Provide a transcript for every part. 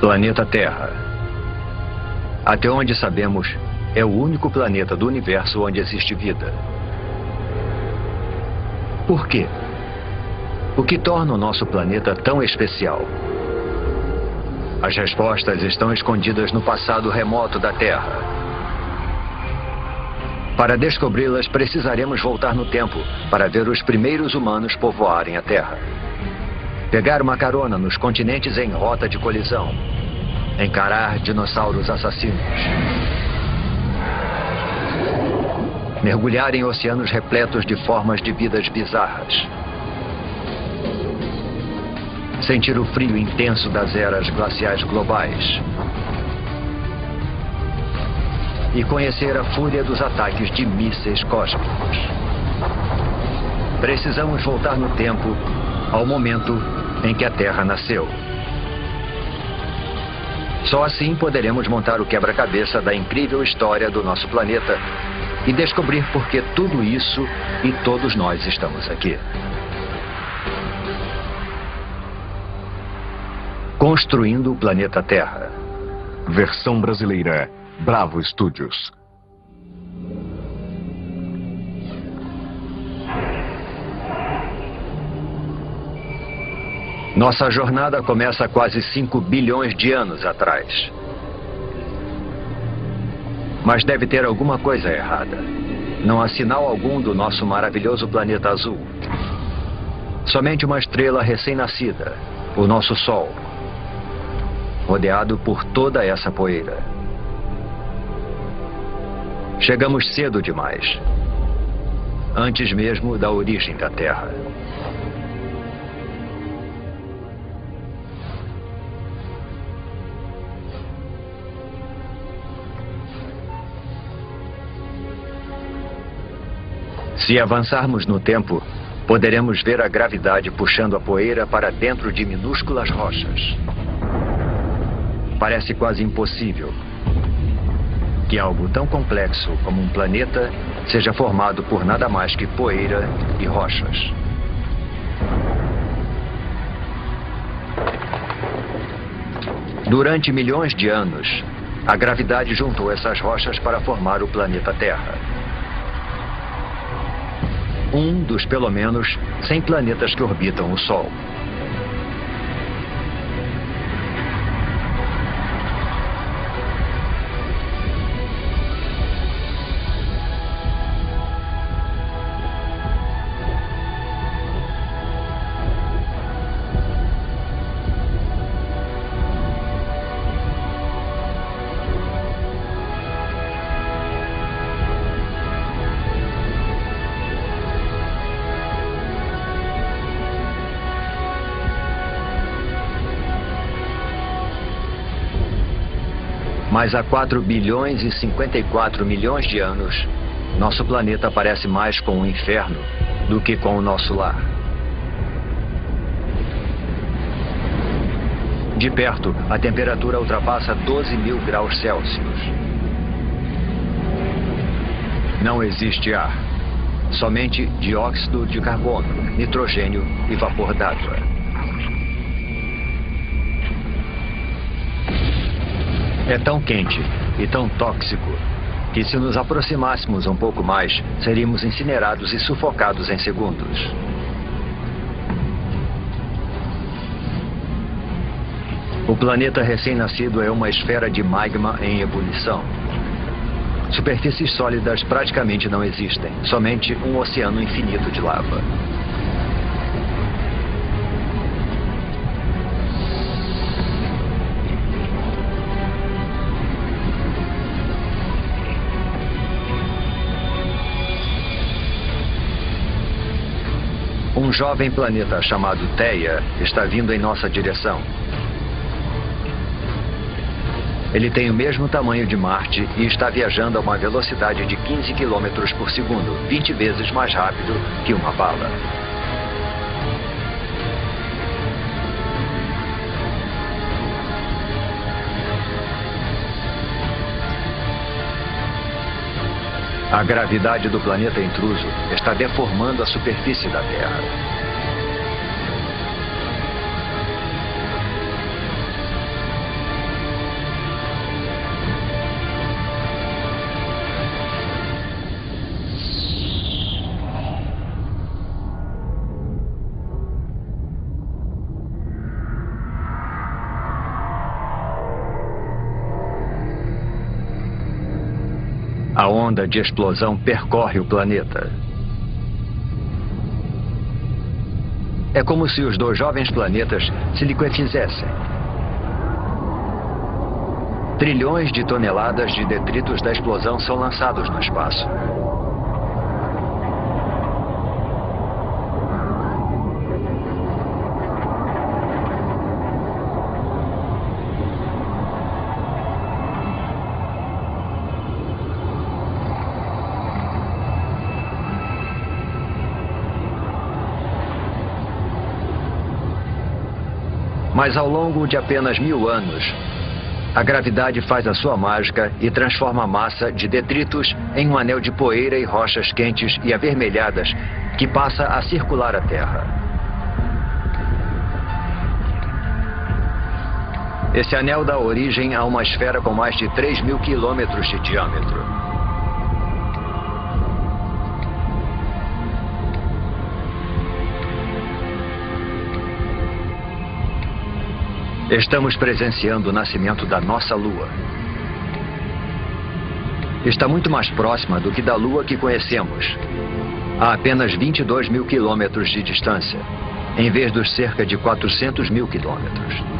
Planeta Terra. Até onde sabemos, é o único planeta do universo onde existe vida. Por quê? O que torna o nosso planeta tão especial? As respostas estão escondidas no passado remoto da Terra. Para descobri-las, precisaremos voltar no tempo para ver os primeiros humanos povoarem a Terra. Pegar uma carona nos continentes em rota de colisão. Encarar dinossauros assassinos. Mergulhar em oceanos repletos de formas de vidas bizarras. Sentir o frio intenso das eras glaciais globais. E conhecer a fúria dos ataques de mísseis cósmicos. Precisamos voltar no tempo ao momento em que a Terra nasceu. Só assim poderemos montar o quebra-cabeça da incrível história do nosso planeta e descobrir por que tudo isso e todos nós estamos aqui. Construindo o planeta Terra. Versão brasileira, Bravo Studios. Nossa jornada começa há quase 5 bilhões de anos atrás. Mas deve ter alguma coisa errada. Não há sinal algum do nosso maravilhoso planeta azul. Somente uma estrela recém-nascida, o nosso Sol, rodeado por toda essa poeira. Chegamos cedo demais, antes mesmo da origem da Terra. Se avançarmos no tempo, poderemos ver a gravidade puxando a poeira para dentro de minúsculas rochas. Parece quase impossível que algo tão complexo como um planeta seja formado por nada mais que poeira e rochas. Durante milhões de anos, a gravidade juntou essas rochas para formar o planeta Terra. Um dos, pelo menos, 100 planetas que orbitam o Sol. Mas há 4 bilhões e 54 milhões de anos, nosso planeta parece mais com um inferno do que com o nosso lar. De perto, a temperatura ultrapassa 12.000 graus Celsius. Não existe ar, somente dióxido de carbono, nitrogênio e vapor d'água. É tão quente e tão tóxico que, se nos aproximássemos um pouco mais, seríamos incinerados e sufocados em segundos. O planeta recém-nascido é uma esfera de magma em ebulição. Superfícies sólidas praticamente não existem, somente um oceano infinito de lava. Um jovem planeta chamado Theia está vindo em nossa direção. Ele tem o mesmo tamanho de Marte e está viajando a uma velocidade de 15 km por segundo, 20 vezes mais rápido que uma bala. A gravidade do planeta intruso está deformando a superfície da Terra. A onda de explosão percorre o planeta. É como se os 2 jovens planetas se liquefizessem. Trilhões de toneladas de detritos da explosão são lançados no espaço. Mas ao longo de apenas 1000 anos, a gravidade faz a sua mágica e transforma a massa de detritos em um anel de poeira e rochas quentes e avermelhadas que passa a circular a Terra. Esse anel dá origem a uma esfera com mais de 3.000 quilômetros de diâmetro. Estamos presenciando o nascimento da nossa Lua. Está muito mais próxima do que da Lua que conhecemos, a apenas 22.000 quilômetros de distância, em vez dos cerca de 400.000 quilômetros.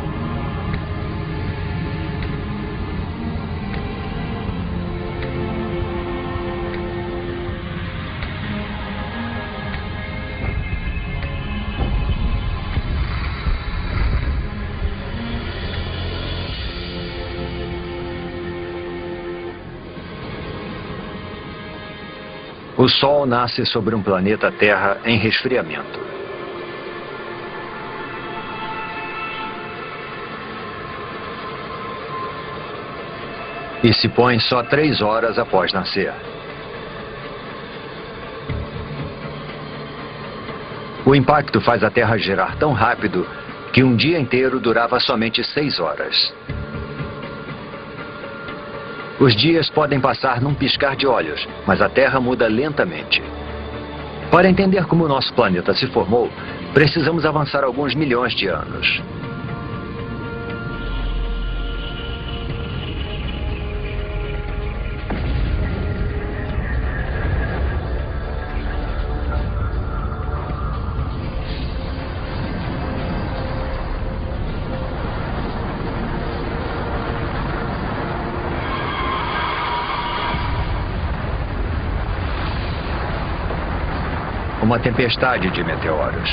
O Sol nasce sobre um planeta Terra em resfriamento. E se põe só 3 horas após nascer. O impacto faz a Terra girar tão rápido que um dia inteiro durava somente 6 horas. Os dias podem passar num piscar de olhos, mas a Terra muda lentamente. Para entender como o nosso planeta se formou, precisamos avançar alguns milhões de anos. Uma tempestade de meteoros.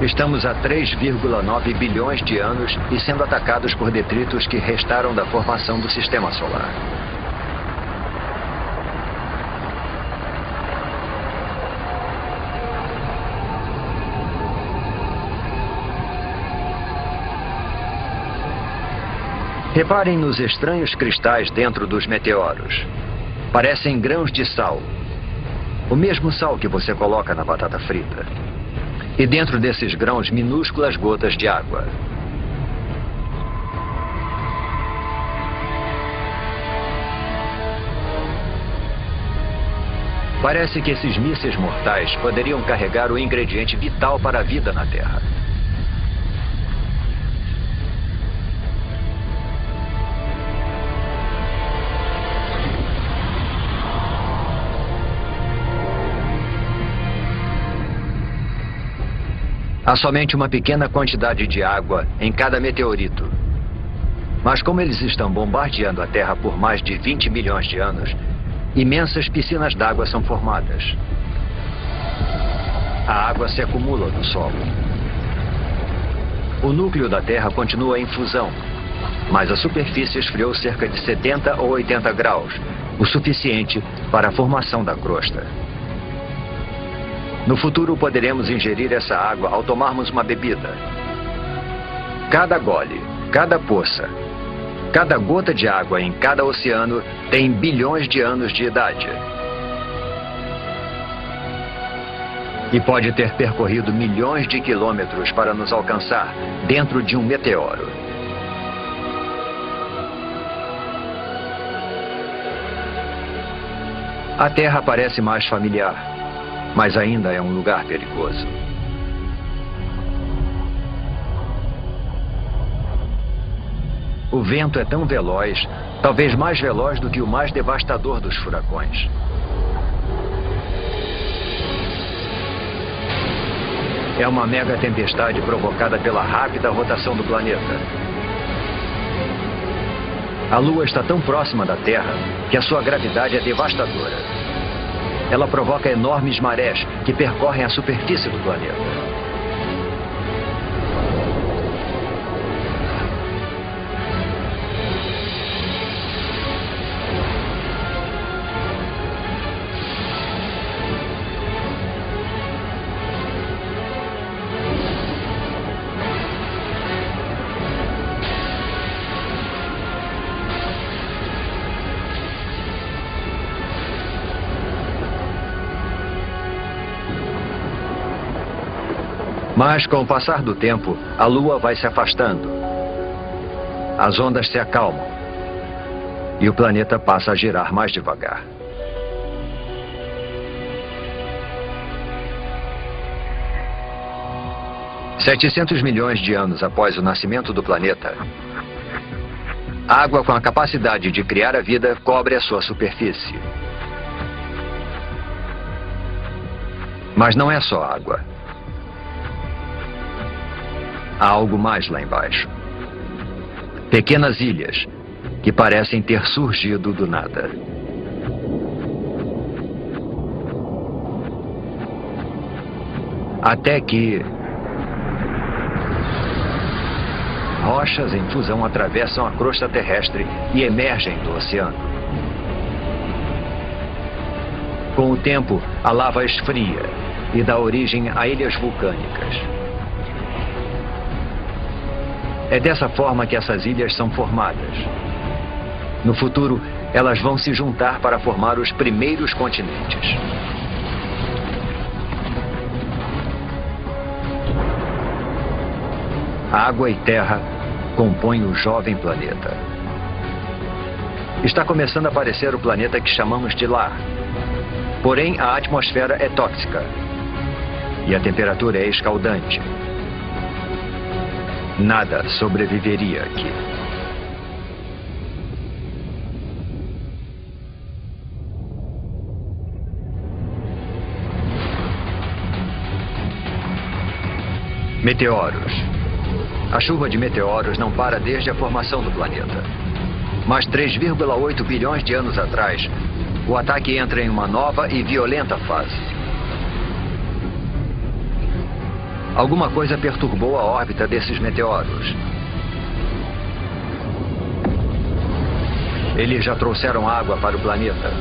Estamos a 3,9 bilhões de anos e sendo atacados por detritos que restaram da formação do Sistema Solar. Reparem nos estranhos cristais dentro dos meteoros. Parecem grãos de sal. O mesmo sal que você coloca na batata frita. E dentro desses grãos, minúsculas gotas de água. Parece que esses mísseis mortais poderiam carregar o ingrediente vital para a vida na Terra. Há somente uma pequena quantidade de água em cada meteorito. Mas como eles estão bombardeando a Terra por mais de 20 milhões de anos, imensas piscinas d'água são formadas. A água se acumula no solo. O núcleo da Terra continua em fusão, mas a superfície esfriou cerca de 70 ou 80 graus, o suficiente para a formação da crosta. No futuro poderemos ingerir essa água ao tomarmos uma bebida. Cada gole, cada poça, cada gota de água em cada oceano tem bilhões de anos de idade. E pode ter percorrido milhões de quilômetros para nos alcançar dentro de um meteoro. A Terra parece mais familiar, mas ainda é um lugar perigoso. O vento é tão veloz, talvez mais veloz do que o mais devastador dos furacões. É uma mega tempestade provocada pela rápida rotação do planeta. A Lua está tão próxima da Terra que a sua gravidade é devastadora. Ela provoca enormes marés que percorrem a superfície do planeta. Mas, com o passar do tempo, a Lua vai se afastando. As ondas se acalmam. E o planeta passa a girar mais devagar. $700 milhões de anos após o nascimento do planeta, a água com a capacidade de criar a vida cobre a sua superfície. Mas não é só água. Há algo mais lá embaixo. Pequenas ilhas que parecem ter surgido do nada. Até que rochas em fusão atravessam a crosta terrestre e emergem do oceano. Com o tempo, a lava esfria e dá origem a ilhas vulcânicas. É dessa forma que essas ilhas são formadas. No futuro, elas vão se juntar para formar os primeiros continentes. Água e terra compõem o jovem planeta. Está começando a aparecer o planeta que chamamos de lar. Porém, a atmosfera é tóxica e a temperatura é escaldante. Nada sobreviveria aqui. Meteoros. A chuva de meteoros não para desde a formação do planeta. Mas 3,8 bilhões de anos atrás, o ataque entra em uma nova e violenta fase. Alguma coisa perturbou a órbita desses meteoros. Eles já trouxeram água para o planeta.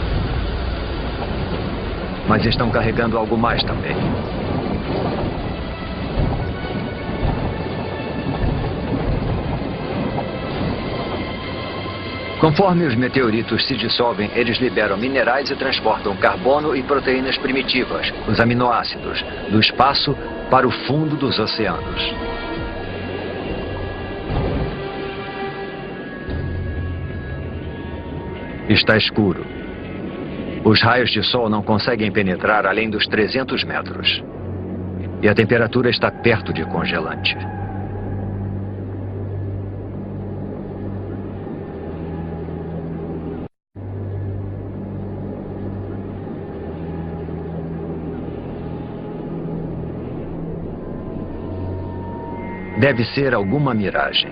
Mas estão carregando algo mais também. Conforme os meteoritos se dissolvem, eles liberam minerais e transportam carbono e proteínas primitivas, os aminoácidos, do espaço para o fundo dos oceanos. Está escuro. Os raios de sol não conseguem penetrar além dos 300 metros. E a temperatura está perto de congelante. Deve ser alguma miragem.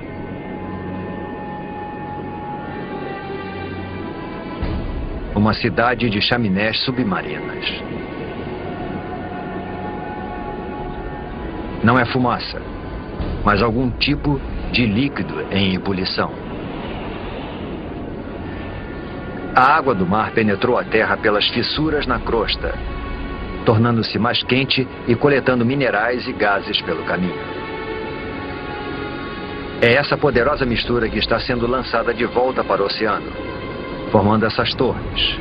Uma cidade de chaminés submarinas. Não é fumaça, mas algum tipo de líquido em ebulição. A água do mar penetrou a terra pelas fissuras na crosta, tornando-se mais quente e coletando minerais e gases pelo caminho. É essa poderosa mistura que está sendo lançada de volta para o oceano, formando essas torres.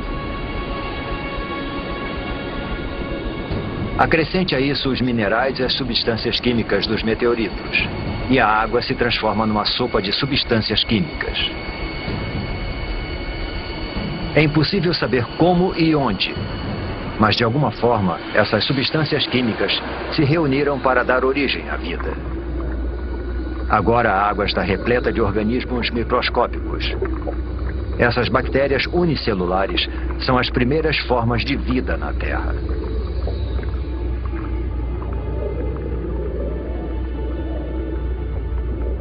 Acrescente a isso os minerais e as substâncias químicas dos meteoritos, e a água se transforma numa sopa de substâncias químicas. É impossível saber como e onde, mas de alguma forma essas substâncias químicas se reuniram para dar origem à vida. Agora a água está repleta de organismos microscópicos. Essas bactérias unicelulares são as primeiras formas de vida na Terra.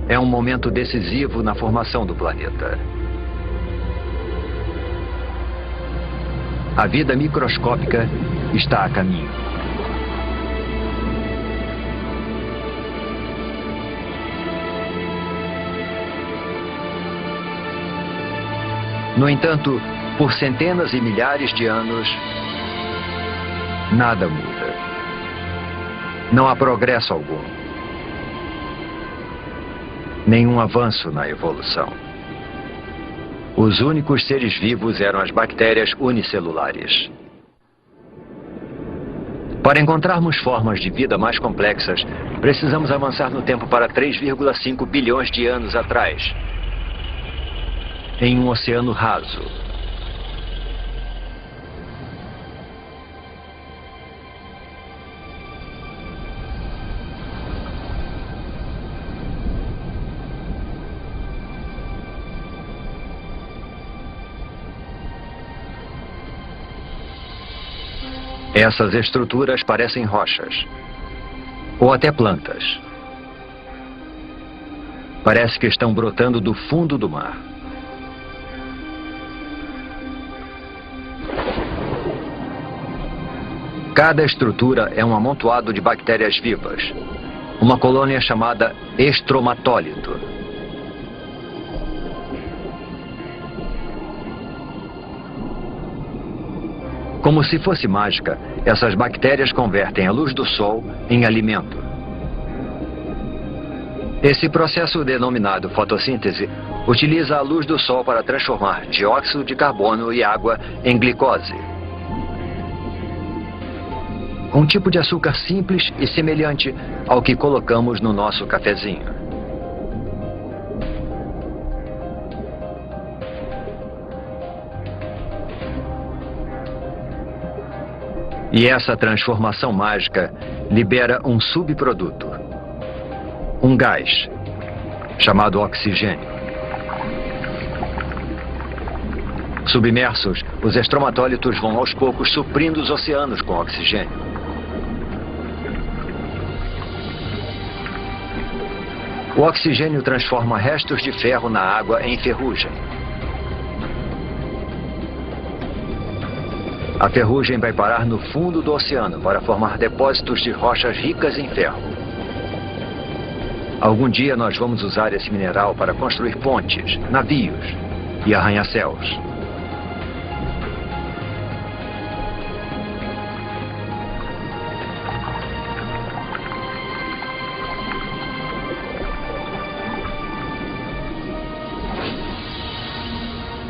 É um momento decisivo na formação do planeta. A vida microscópica está a caminho. No entanto, por centenas e milhares de anos, nada muda. Não há progresso algum. Nenhum avanço na evolução. Os únicos seres vivos eram as bactérias unicelulares. Para encontrarmos formas de vida mais complexas, precisamos avançar no tempo para 3,5 bilhões de anos atrás, em um oceano raso. Essas estruturas parecem rochas, ou até plantas. Parece que estão brotando do fundo do mar. Cada estrutura é um amontoado de bactérias vivas, uma colônia chamada estromatólito. Como se fosse mágica, essas bactérias convertem a luz do sol em alimento. Esse processo denominado fotossíntese utiliza a luz do sol para transformar dióxido de carbono e água em glicose. Um tipo de açúcar simples e semelhante ao que colocamos no nosso cafezinho. E essa transformação mágica libera um subproduto, um gás, chamado oxigênio. Submersos, os estromatólitos vão aos poucos suprindo os oceanos com oxigênio. O oxigênio transforma restos de ferro na água em ferrugem. A ferrugem vai parar no fundo do oceano para formar depósitos de rochas ricas em ferro. Algum dia nós vamos usar esse mineral para construir pontes, navios e arranha-céus.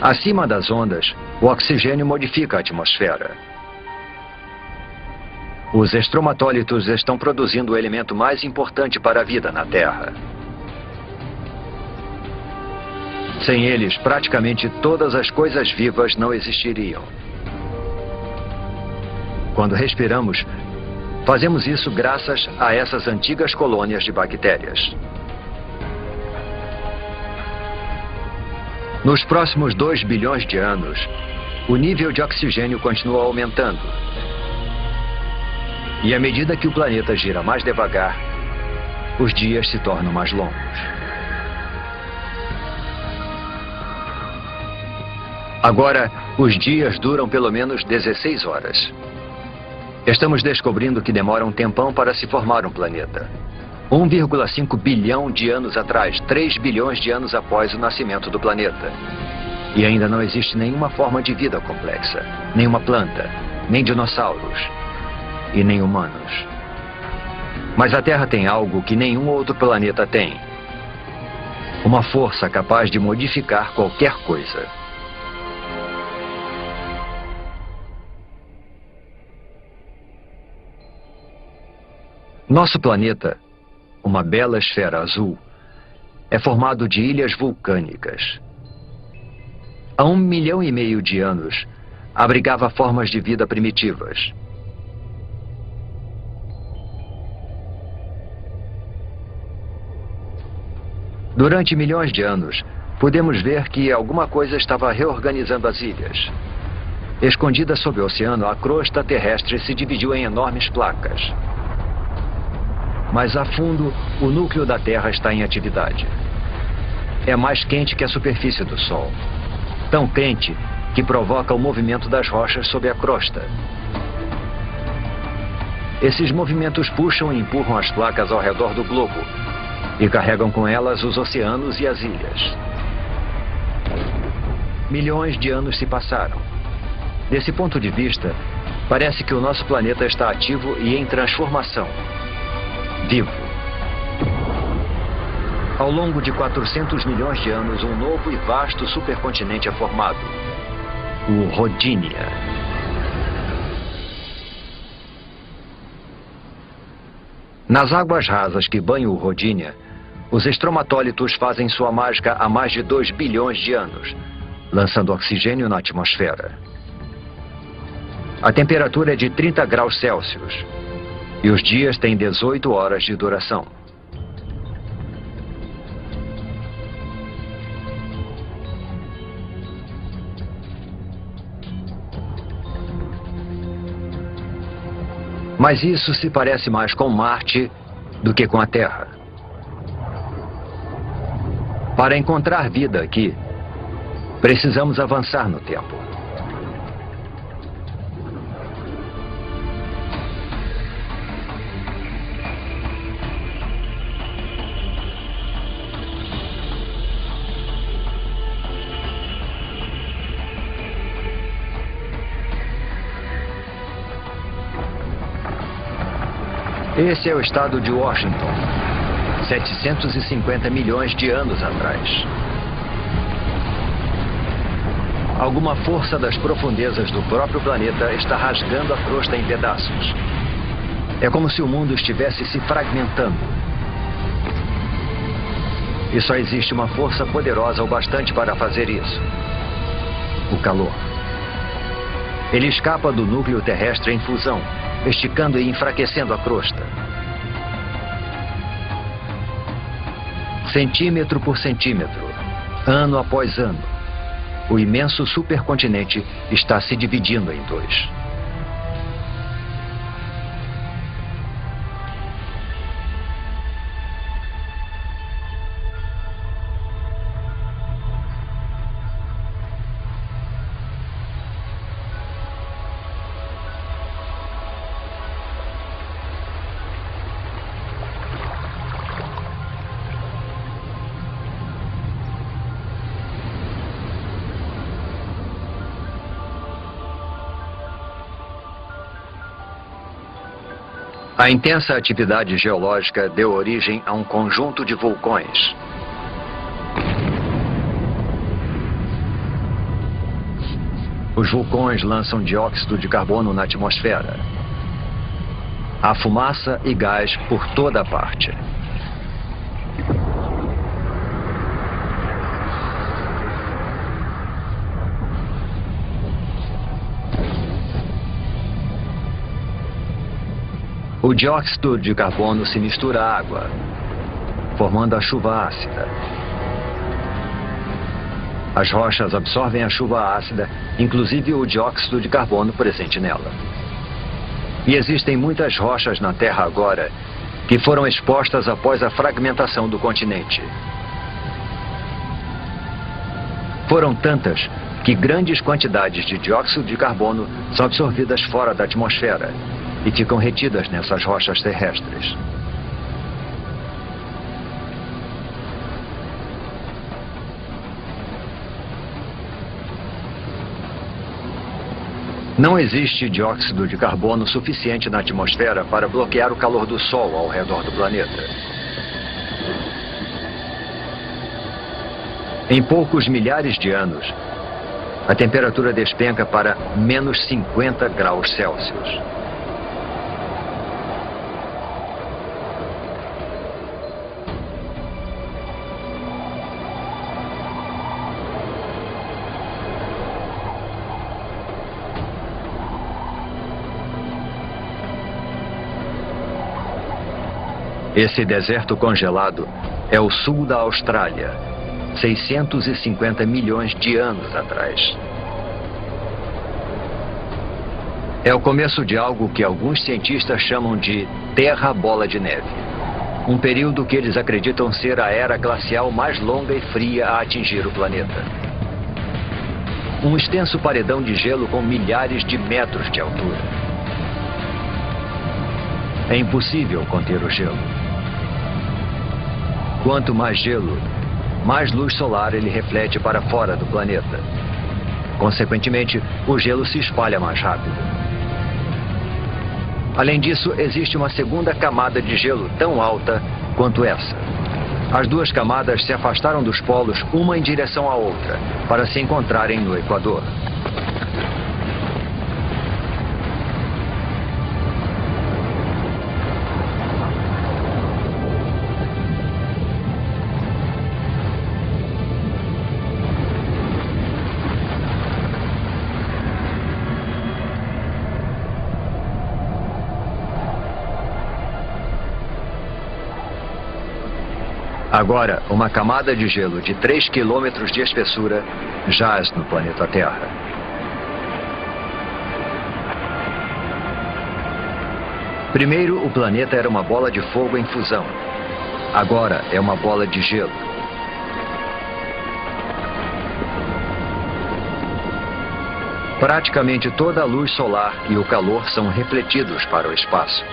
Acima das ondas, o oxigênio modifica a atmosfera. Os estromatólitos estão produzindo o elemento mais importante para a vida na Terra. Sem eles, praticamente todas as coisas vivas não existiriam. Quando respiramos, fazemos isso graças a essas antigas colônias de bactérias. Nos próximos 2 bilhões de anos, o nível de oxigênio continua aumentando. E à medida que o planeta gira mais devagar, os dias se tornam mais longos. Agora, os dias duram pelo menos 16 horas. Estamos descobrindo que demora um tempão para se formar um planeta. 1,5 bilhão de anos atrás, 3 bilhões de anos após o nascimento do planeta. E ainda não existe nenhuma forma de vida complexa, nenhuma planta, nem dinossauros e nem humanos. Mas a Terra tem algo que nenhum outro planeta tem. Uma força capaz de modificar qualquer coisa. Nosso planeta, uma bela esfera azul, é formado de ilhas vulcânicas. há 1,5 milhão de anos, abrigava formas de vida primitivas. Durante milhões de anos, podemos ver que alguma coisa estava reorganizando as ilhas. Escondida sob o oceano, a crosta terrestre se dividiu em enormes placas. Mais a fundo, o núcleo da Terra está em atividade. É mais quente que a superfície do Sol. Tão quente que provoca o movimento das rochas sob a crosta. Esses movimentos puxam e empurram as placas ao redor do globo e carregam com elas os oceanos e as ilhas. Milhões de anos se passaram. Desse ponto de vista, parece que o nosso planeta está ativo e em transformação. Vivo. Ao longo de 400 milhões de anos, um novo e vasto supercontinente é formado. O Rodinia. Nas águas rasas que banham o Rodinia, os estromatólitos fazem sua mágica há mais de 2 bilhões de anos, lançando oxigênio na atmosfera. A temperatura é de 30 graus Celsius e os dias têm 18 horas de duração. Mas isso se parece mais com Marte do que com a Terra. Para encontrar vida aqui, precisamos avançar no tempo. Esse é o estado de Washington, 750 milhões de anos atrás. Alguma força das profundezas do próprio planeta está rasgando a crosta em pedaços. É como se o mundo estivesse se fragmentando. E só existe uma força poderosa o bastante para fazer isso: o calor. Ele escapa do núcleo terrestre em fusão, esticando e enfraquecendo a crosta. Centímetro por centímetro, ano após ano, o imenso supercontinente está se dividindo em dois. A intensa atividade geológica deu origem a um conjunto de vulcões. Os vulcões lançam dióxido de carbono na atmosfera. Há fumaça e gás por toda parte. O dióxido de carbono se mistura à água, formando a chuva ácida. As rochas absorvem a chuva ácida, inclusive o dióxido de carbono presente nela. E existem muitas rochas na Terra agora que foram expostas após a fragmentação do continente. Foram tantas que grandes quantidades de dióxido de carbono são absorvidas fora da atmosfera e ficam retidas nessas rochas terrestres. Não existe dióxido de carbono suficiente na atmosfera para bloquear o calor do Sol ao redor do planeta. Em poucos milhares de anos, a temperatura despenca para menos 50 graus Celsius. Esse deserto congelado é o sul da Austrália, 650 milhões de anos atrás. É o começo de algo que alguns cientistas chamam de Terra Bola de Neve. Um período que eles acreditam ser a era glacial mais longa e fria a atingir o planeta. Um extenso paredão de gelo com milhares de metros de altura. É impossível conter o gelo. Quanto mais gelo, mais luz solar ele reflete para fora do planeta. Consequentemente, o gelo se espalha mais rápido. Além disso, existe uma segunda camada de gelo tão alta quanto essa. As duas camadas se afastaram dos polos uma em direção à outra, para se encontrarem no Equador. Agora, uma camada de gelo de 3 quilômetros de espessura jaz no planeta Terra. Primeiro, o planeta era uma bola de fogo em fusão. Agora é uma bola de gelo. Praticamente toda a luz solar e o calor são refletidos para o espaço.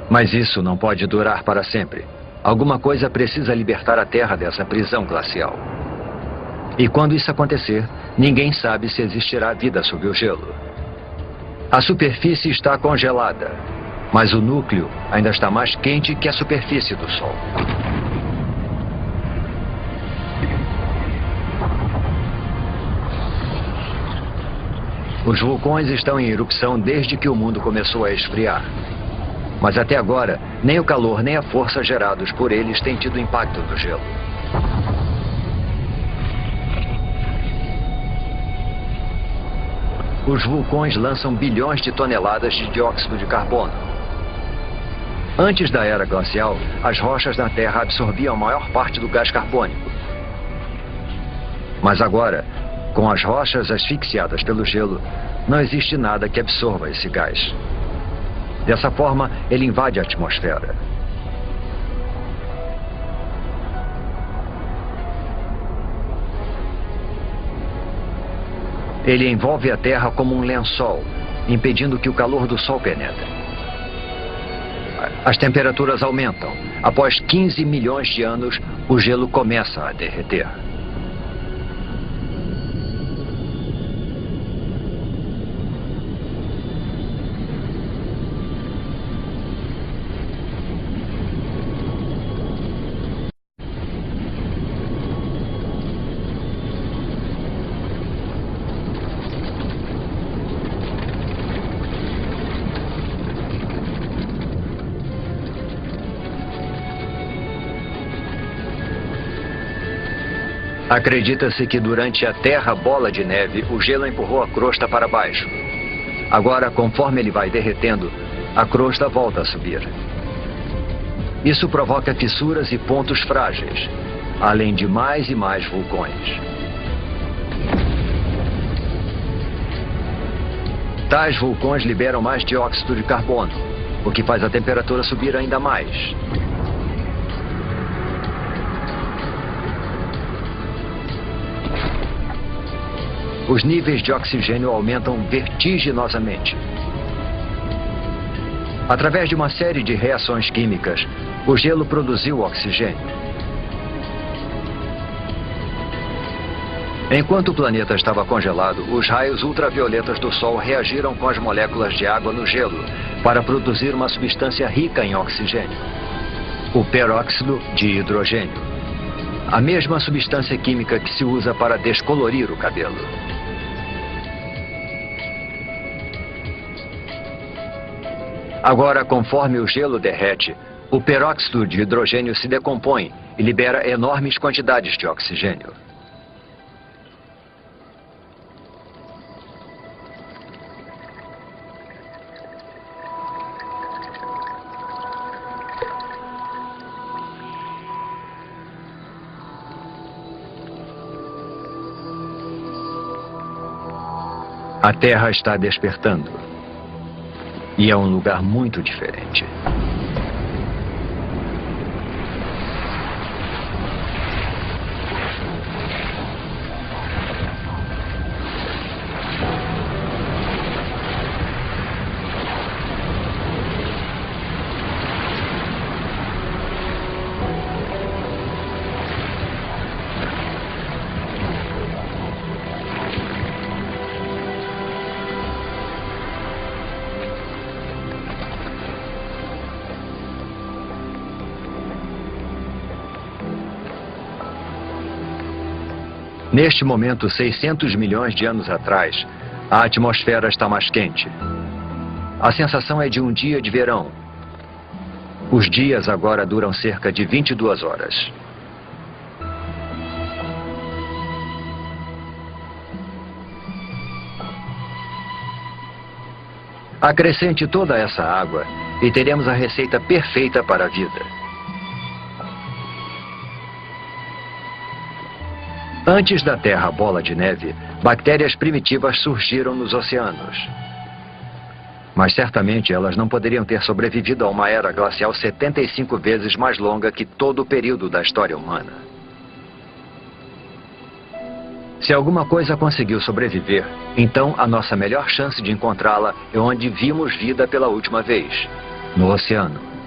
Mas isso não pode durar para sempre. Alguma coisa precisa libertar a Terra dessa prisão glacial. E quando isso acontecer, ninguém sabe se existirá vida sob o gelo. A superfície está congelada, mas o núcleo ainda está mais quente que a superfície do Sol. Os vulcões estão em erupção desde que o mundo começou a esfriar. Mas até agora, nem o calor nem a força gerados por eles têm tido impacto no gelo. Os vulcões lançam bilhões de toneladas de dióxido de carbono. Antes da era glacial, as rochas na Terra absorviam a maior parte do gás carbônico. Mas agora, com as rochas asfixiadas pelo gelo, não existe nada que absorva esse gás. Dessa forma, ele invade a atmosfera. Ele envolve a Terra como um lençol, impedindo que o calor do Sol penetre. As temperaturas aumentam. Após 15 milhões de anos, o gelo começa a derreter. Acredita-se que durante a Terra Bola de Neve, o gelo empurrou a crosta para baixo. Agora, conforme ele vai derretendo, a crosta volta a subir. Isso provoca fissuras e pontos frágeis, além de mais e mais vulcões. Tais vulcões liberam mais dióxido de carbono, o que faz a temperatura subir ainda mais. Os níveis de oxigênio aumentam vertiginosamente. Através de uma série de reações químicas, o gelo produziu oxigênio. Enquanto o planeta estava congelado, os raios ultravioletas do Sol reagiram com as moléculas de água no gelo para produzir uma substância rica em oxigênio, o peróxido de hidrogênio, a mesma substância química que se usa para descolorir o cabelo. Agora, conforme o gelo derrete, o peróxido de hidrogênio se decompõe e libera enormes quantidades de oxigênio. A Terra está despertando. E é um lugar muito diferente. Neste momento, 600 milhões de anos atrás, a atmosfera está mais quente. A sensação é de um dia de verão. Os dias agora duram cerca de 22 horas. Acrescente toda essa água e teremos a receita perfeita para a vida. Antes da Terra bola de neve, bactérias primitivas surgiram nos oceanos. Mas certamente elas não poderiam ter sobrevivido a uma era glacial 75 vezes mais longa que todo o período da história humana. Se alguma coisa conseguiu sobreviver, então a nossa melhor chance de encontrá-la é onde vimos vida pela última vez, no oceano.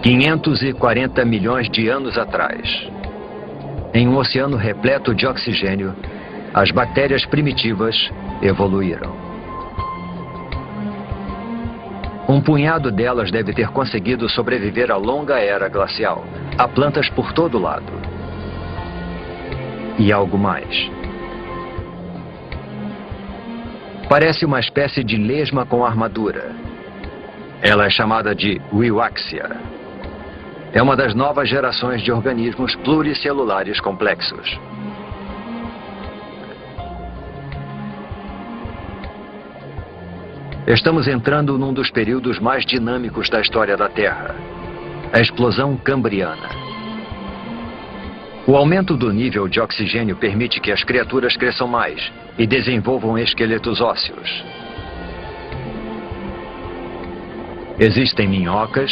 $540 milhões de anos atrás, em um oceano repleto de oxigênio, as bactérias primitivas evoluíram. Um punhado delas deve ter conseguido sobreviver à longa era glacial. Há plantas por todo lado. E algo mais. Parece uma espécie de lesma com armadura. Ela é chamada de Wiwaxia. É uma das novas gerações de organismos pluricelulares complexos. Estamos entrando num dos períodos mais dinâmicos da história da Terra, a explosão cambriana. O aumento do nível de oxigênio permite que as criaturas cresçam mais e desenvolvam esqueletos ósseos. Existem minhocas.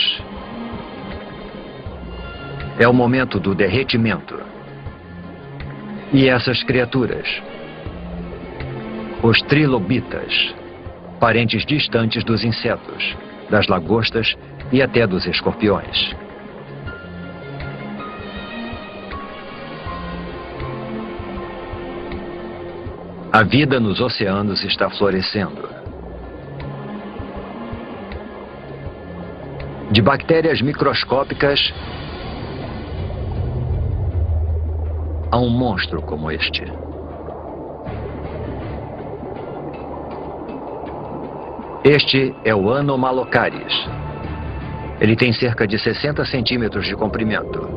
É o momento do derretimento. E essas criaturas, os trilobitas, parentes distantes dos insetos, das lagostas e até dos escorpiões. A vida nos oceanos está florescendo. De bactérias microscópicas a um monstro como este. Este é o Anomalocaris. Ele tem cerca de 60 centímetros de comprimento.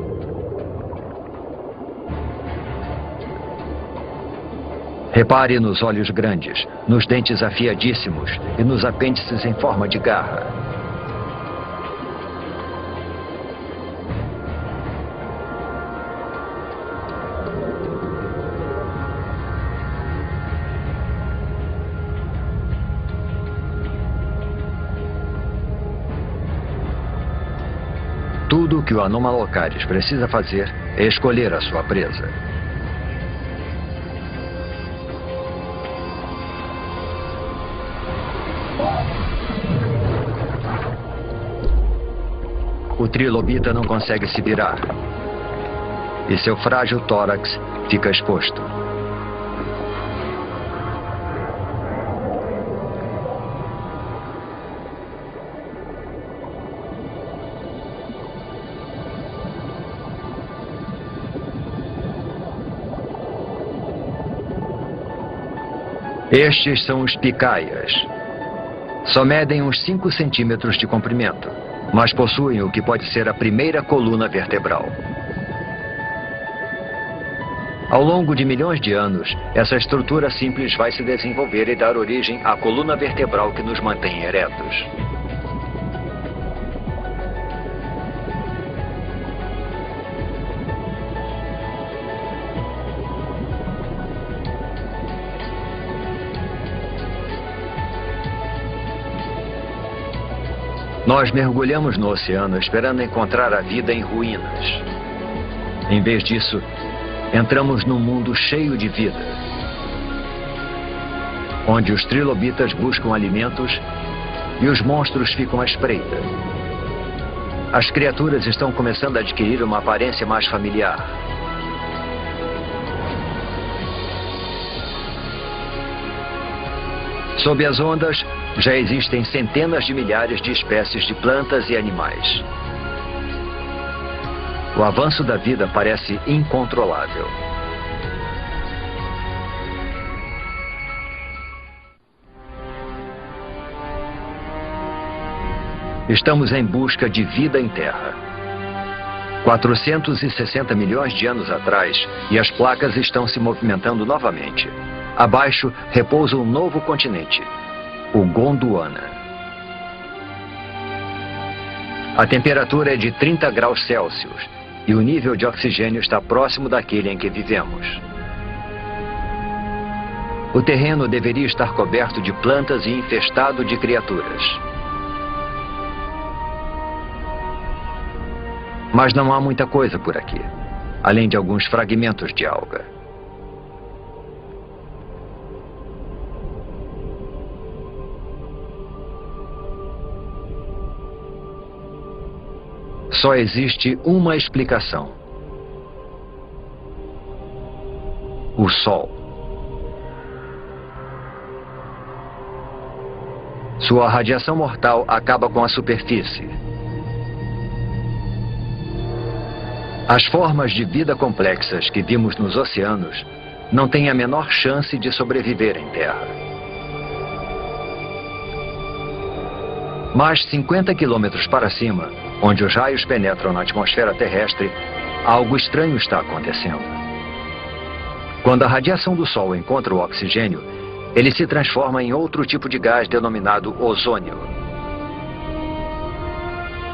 Repare nos olhos grandes, nos dentes afiadíssimos e nos apêndices em forma de garra. Tudo o que o Anomalocaris precisa fazer é escolher a sua presa. O trilobita não consegue se virar e seu frágil tórax fica exposto. Estes são os picaias. Só medem uns 5 centímetros de comprimento, mas possuem o que pode ser a primeira coluna vertebral. Ao longo de milhões de anos, essa estrutura simples vai se desenvolver e dar origem à coluna vertebral que nos mantém eretos. Nós mergulhamos no oceano esperando encontrar a vida em ruínas. Em vez disso, entramos num mundo cheio de vida, onde os trilobitas buscam alimentos e os monstros ficam à espreita. As criaturas estão começando a adquirir uma aparência mais familiar. Sob as ondas, já existem centenas de milhares de espécies de plantas e animais. O avanço da vida parece incontrolável. Estamos em busca de vida em Terra. 460 milhões de anos atrás, e as placas estão se movimentando novamente. Abaixo repousa um novo continente, o Gondwana. A temperatura é de 30 graus Celsius e o nível de oxigênio está próximo daquele em que vivemos. O terreno deveria estar coberto de plantas e infestado de criaturas. Mas não há muita coisa por aqui, além de alguns fragmentos de alga. Só existe uma explicação: o Sol. Sua radiação mortal acaba com a superfície. As formas de vida complexas que vimos nos oceanos não têm a menor chance de sobreviver em Terra. Mais 50 quilômetros para cima, onde os raios penetram na atmosfera terrestre, algo estranho está acontecendo. Quando a radiação do Sol encontra o oxigênio, ele se transforma em outro tipo de gás denominado ozônio.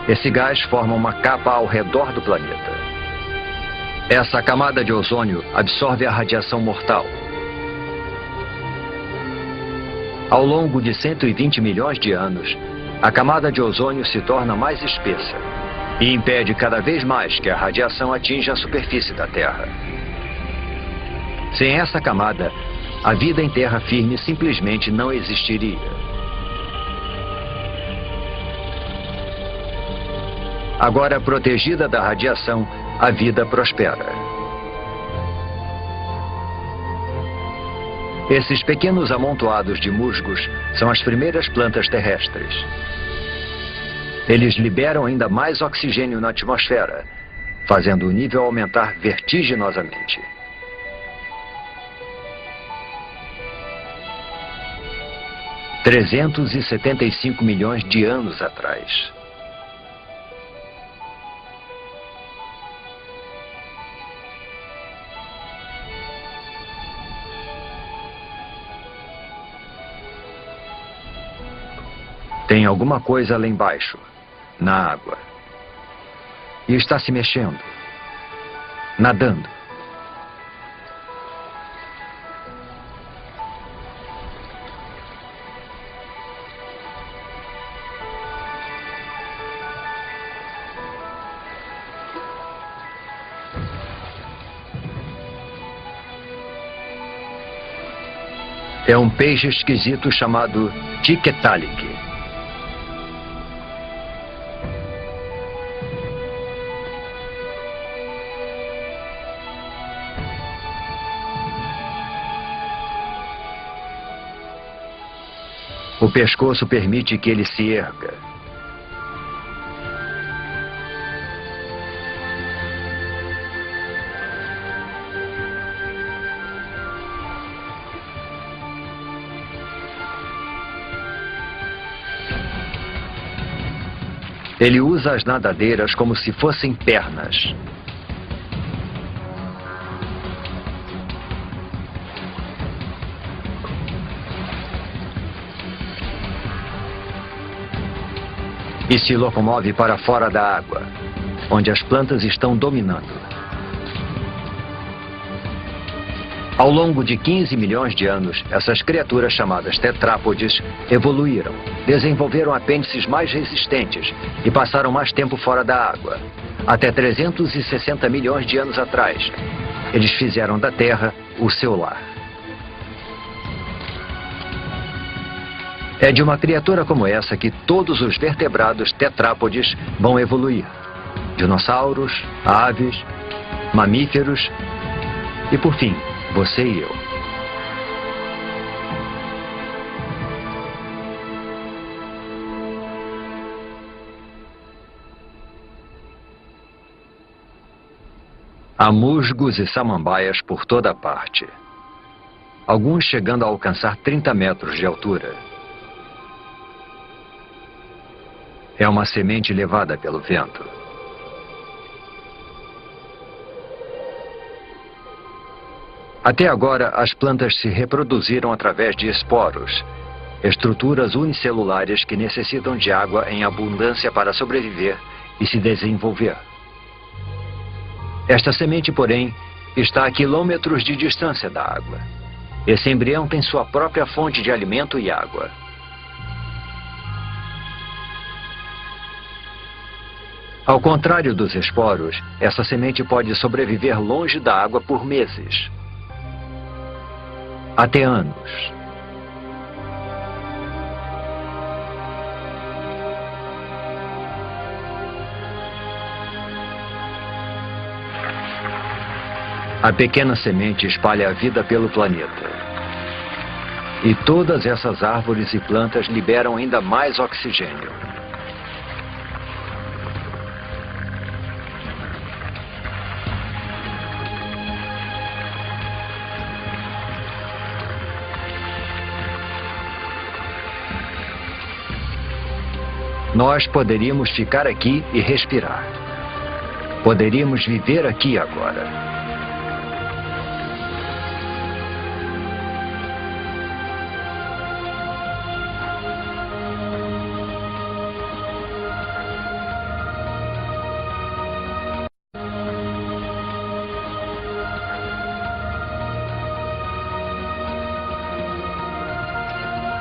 Esse gás forma uma capa ao redor do planeta. Essa camada de ozônio absorve a radiação mortal. Ao longo de 120 milhões de anos, a camada de ozônio se torna mais espessa e impede cada vez mais que a radiação atinja a superfície da Terra. Sem essa camada, a vida em terra firme simplesmente não existiria. Agora protegida da radiação, a vida prospera. Esses pequenos amontoados de musgos são as primeiras plantas terrestres. Eles liberam ainda mais oxigênio na atmosfera, fazendo o nível aumentar vertiginosamente. – 375 milhões de anos atrás. Tem alguma coisa lá embaixo, na água. E está se mexendo, nadando. É um peixe esquisito chamado Tiktaalik. O pescoço permite que ele se erga. Ele usa as nadadeiras como se fossem pernas. e se locomove para fora da água, onde as plantas estão dominando. Ao longo de 15 milhões de anos, essas criaturas chamadas tetrápodes evoluíram, desenvolveram apêndices mais resistentes e passaram mais tempo fora da água. Até 360 milhões de anos atrás, eles fizeram da Terra o seu lar. É de uma criatura como essa que todos os vertebrados tetrápodes vão evoluir. Dinossauros, aves, mamíferos e, por fim, você e eu. Há musgos e samambaias por toda parte. Alguns chegando a alcançar 30 metros de altura. É uma semente levada pelo vento. Até agora, as plantas se reproduziram através de esporos, estruturas unicelulares que necessitam de água em abundância para sobreviver e se desenvolver. Esta semente, porém, está a quilômetros de distância da água. Esse embrião tem sua própria fonte de alimento e água. Ao contrário dos esporos, essa semente pode sobreviver longe da água por meses. Até anos. A pequena semente espalha a vida pelo planeta. E todas essas árvores e plantas liberam ainda mais oxigênio. Nós poderíamos ficar aqui e respirar. Poderíamos viver aqui agora.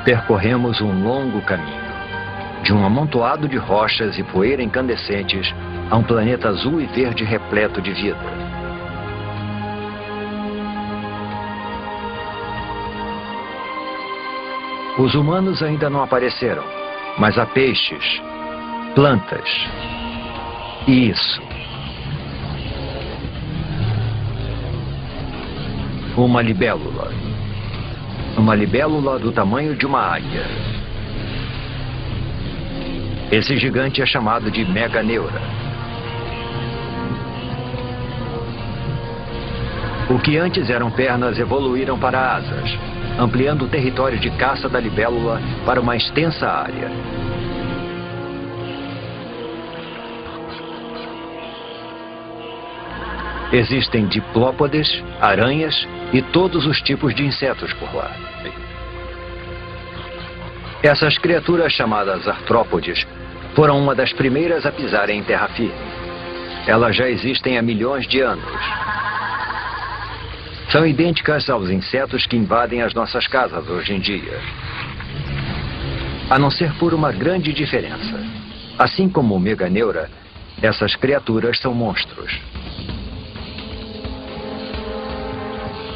Percorremos um longo caminho. De um amontoado de rochas e poeira incandescentes a um planeta azul e verde repleto de vida. Os humanos ainda não apareceram, mas há peixes, plantas e isso. Uma libélula. Uma libélula do tamanho de uma águia. Esse gigante é chamado de meganeura. O que antes eram pernas evoluíram para asas, ampliando o território de caça da libélula para uma extensa área. Existem diplópodes, aranhas e todos os tipos de insetos por lá. Essas criaturas chamadas artrópodes foram uma das primeiras a pisarem em terra firme. Elas já existem há milhões de anos. São idênticas aos insetos que invadem as nossas casas hoje em dia. A não ser por uma grande diferença. Assim como o meganeura, essas criaturas são monstros.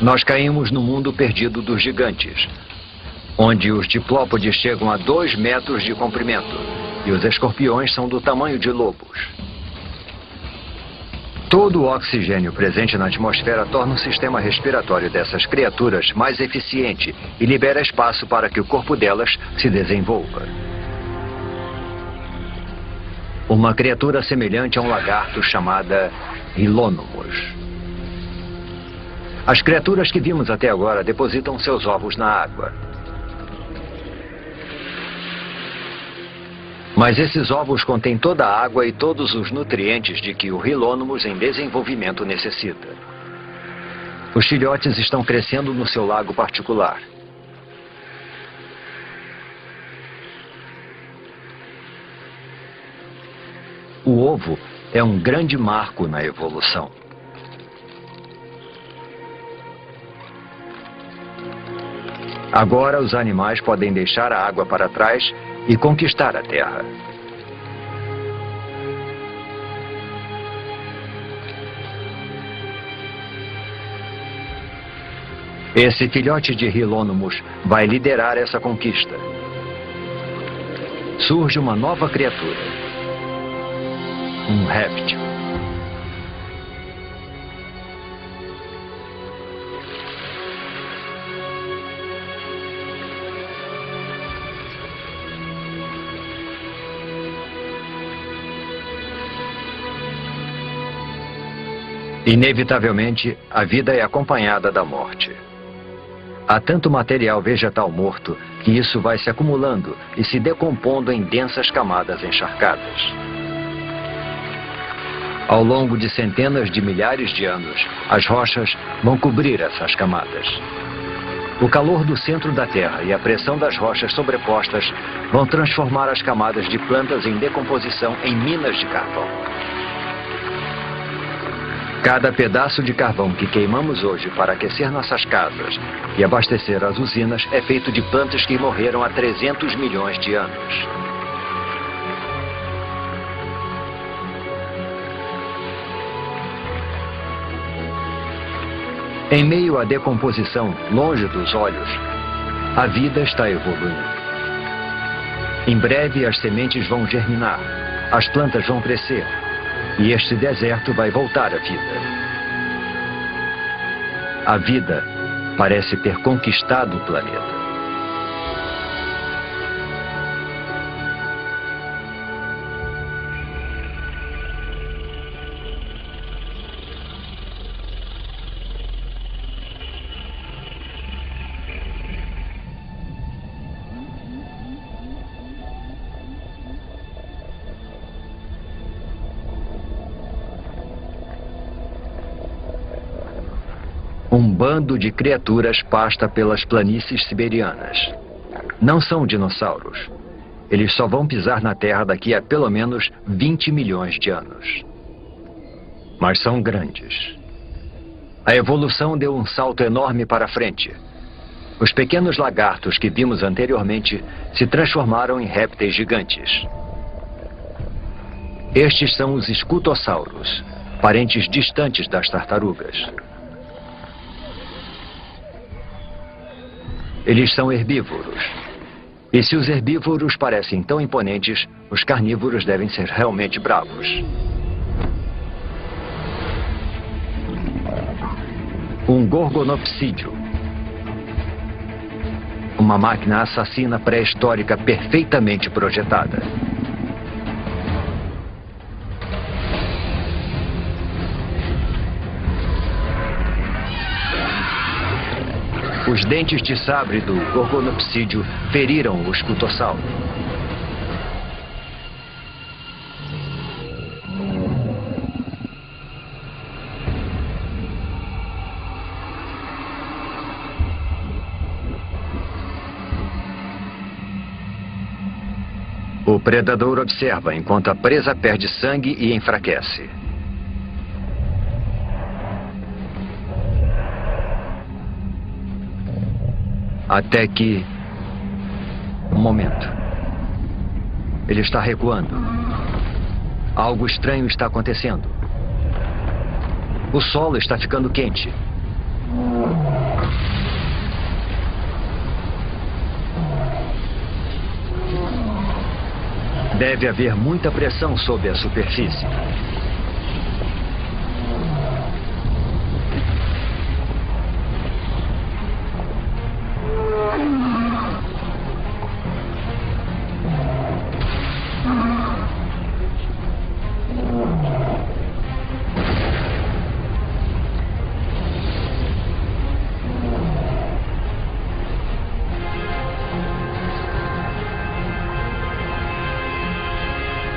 Nós caímos no mundo perdido dos gigantes, onde os diplópodes chegam a 2 metros de comprimento e os escorpiões são do tamanho de lobos. Todo o oxigênio presente na atmosfera torna o sistema respiratório dessas criaturas mais eficiente e libera espaço para que o corpo delas se desenvolva. Uma criatura semelhante a um lagarto chamada Rilônomos. As criaturas que vimos até agora depositam seus ovos na água. Mas esses ovos contêm toda a água e todos os nutrientes de que o Rilônomos em desenvolvimento necessita. Os filhotes estão crescendo no seu lago particular. O ovo é um grande marco na evolução. Agora os animais podem deixar a água para trás e conquistar a terra. Esse filhote de Rilônomos vai liderar essa conquista. Surge uma nova criatura. Um réptil. Inevitavelmente, a vida é acompanhada da morte. Há tanto material vegetal morto que isso vai se acumulando e se decompondo em densas camadas encharcadas. Ao longo de centenas de milhares de anos, as rochas vão cobrir essas camadas. O calor do centro da Terra e a pressão das rochas sobrepostas vão transformar as camadas de plantas em decomposição em minas de carvão. Cada pedaço de carvão que queimamos hoje para aquecer nossas casas e abastecer as usinas é feito de plantas que morreram há 300 milhões de anos. Em meio à decomposição, longe dos olhos, a vida está evoluindo. Em breve as sementes vão germinar, as plantas vão crescer. E este deserto vai voltar à vida. A vida parece ter conquistado o planeta. Um bando de criaturas pasta pelas planícies siberianas. Não são dinossauros. Eles só vão pisar na Terra daqui a pelo menos 20 milhões de anos. Mas são grandes. A evolução deu um salto enorme para frente. Os pequenos lagartos que vimos anteriormente se transformaram em répteis gigantes. Estes são os escutossauros, parentes distantes das tartarugas. Eles são herbívoros. E se os herbívoros parecem tão imponentes, os carnívoros devem ser realmente bravos. Um gorgonopsídeo. Uma máquina assassina pré-histórica perfeitamente projetada. Os dentes de sabre do gorgonopsídeo feriram o escutossauro. O predador observa enquanto a presa perde sangue e enfraquece. Até que... Um momento. Ele está recuando. Algo estranho está acontecendo. O solo está ficando quente. Deve haver muita pressão sob a superfície.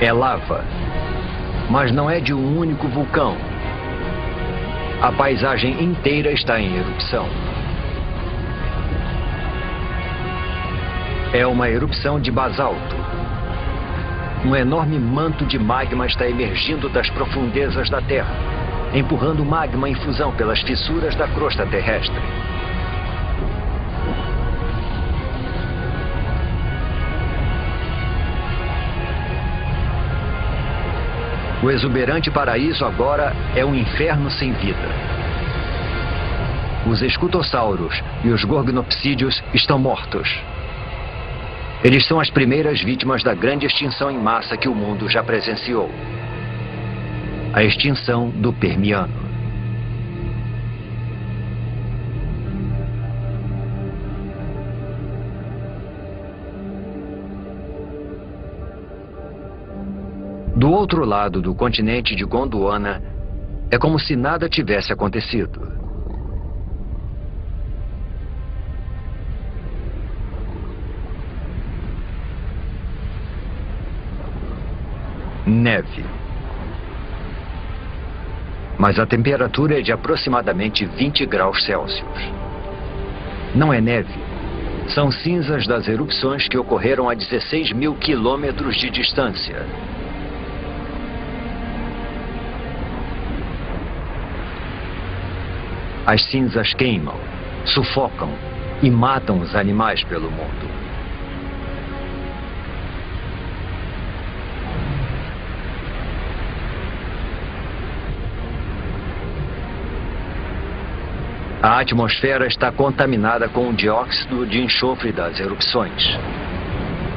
É lava, mas não é de um único vulcão. A paisagem inteira está em erupção. É uma erupção de basalto. um enorme manto de magma está emergindo das profundezas da Terra, empurrando magma em fusão pelas fissuras da crosta terrestre. O exuberante paraíso agora é um inferno sem vida. Os escutossauros e os gorgonopsídeos estão mortos. Eles são as primeiras vítimas da grande extinção em massa que o mundo já presenciou. A extinção do Permiano. Do outro lado do continente de Gondwana, é como se nada tivesse acontecido. Neve. Mas a temperatura é de aproximadamente 20 graus Celsius. Não é neve. São cinzas das erupções que ocorreram a 16 mil quilômetros de distância. As cinzas queimam, sufocam e matam os animais pelo mundo. A atmosfera está contaminada com o dióxido de enxofre das erupções.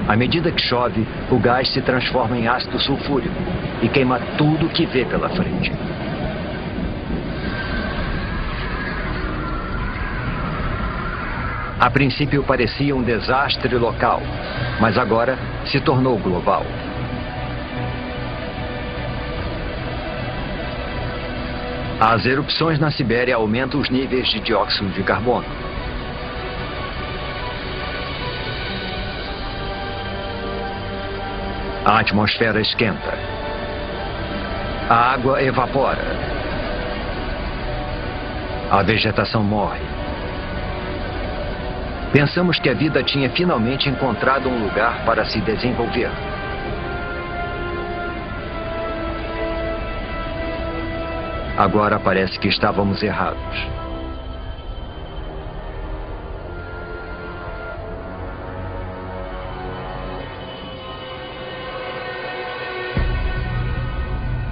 À medida que chove, o gás se transforma em ácido sulfúrico e queima tudo que vê pela frente. A princípio parecia um desastre local, mas agora se tornou global. As erupções na Sibéria aumentam os níveis de dióxido de carbono. A atmosfera esquenta. A água evapora. A vegetação morre. Pensamos que a vida tinha finalmente encontrado um lugar para se desenvolver. Agora parece que estávamos errados.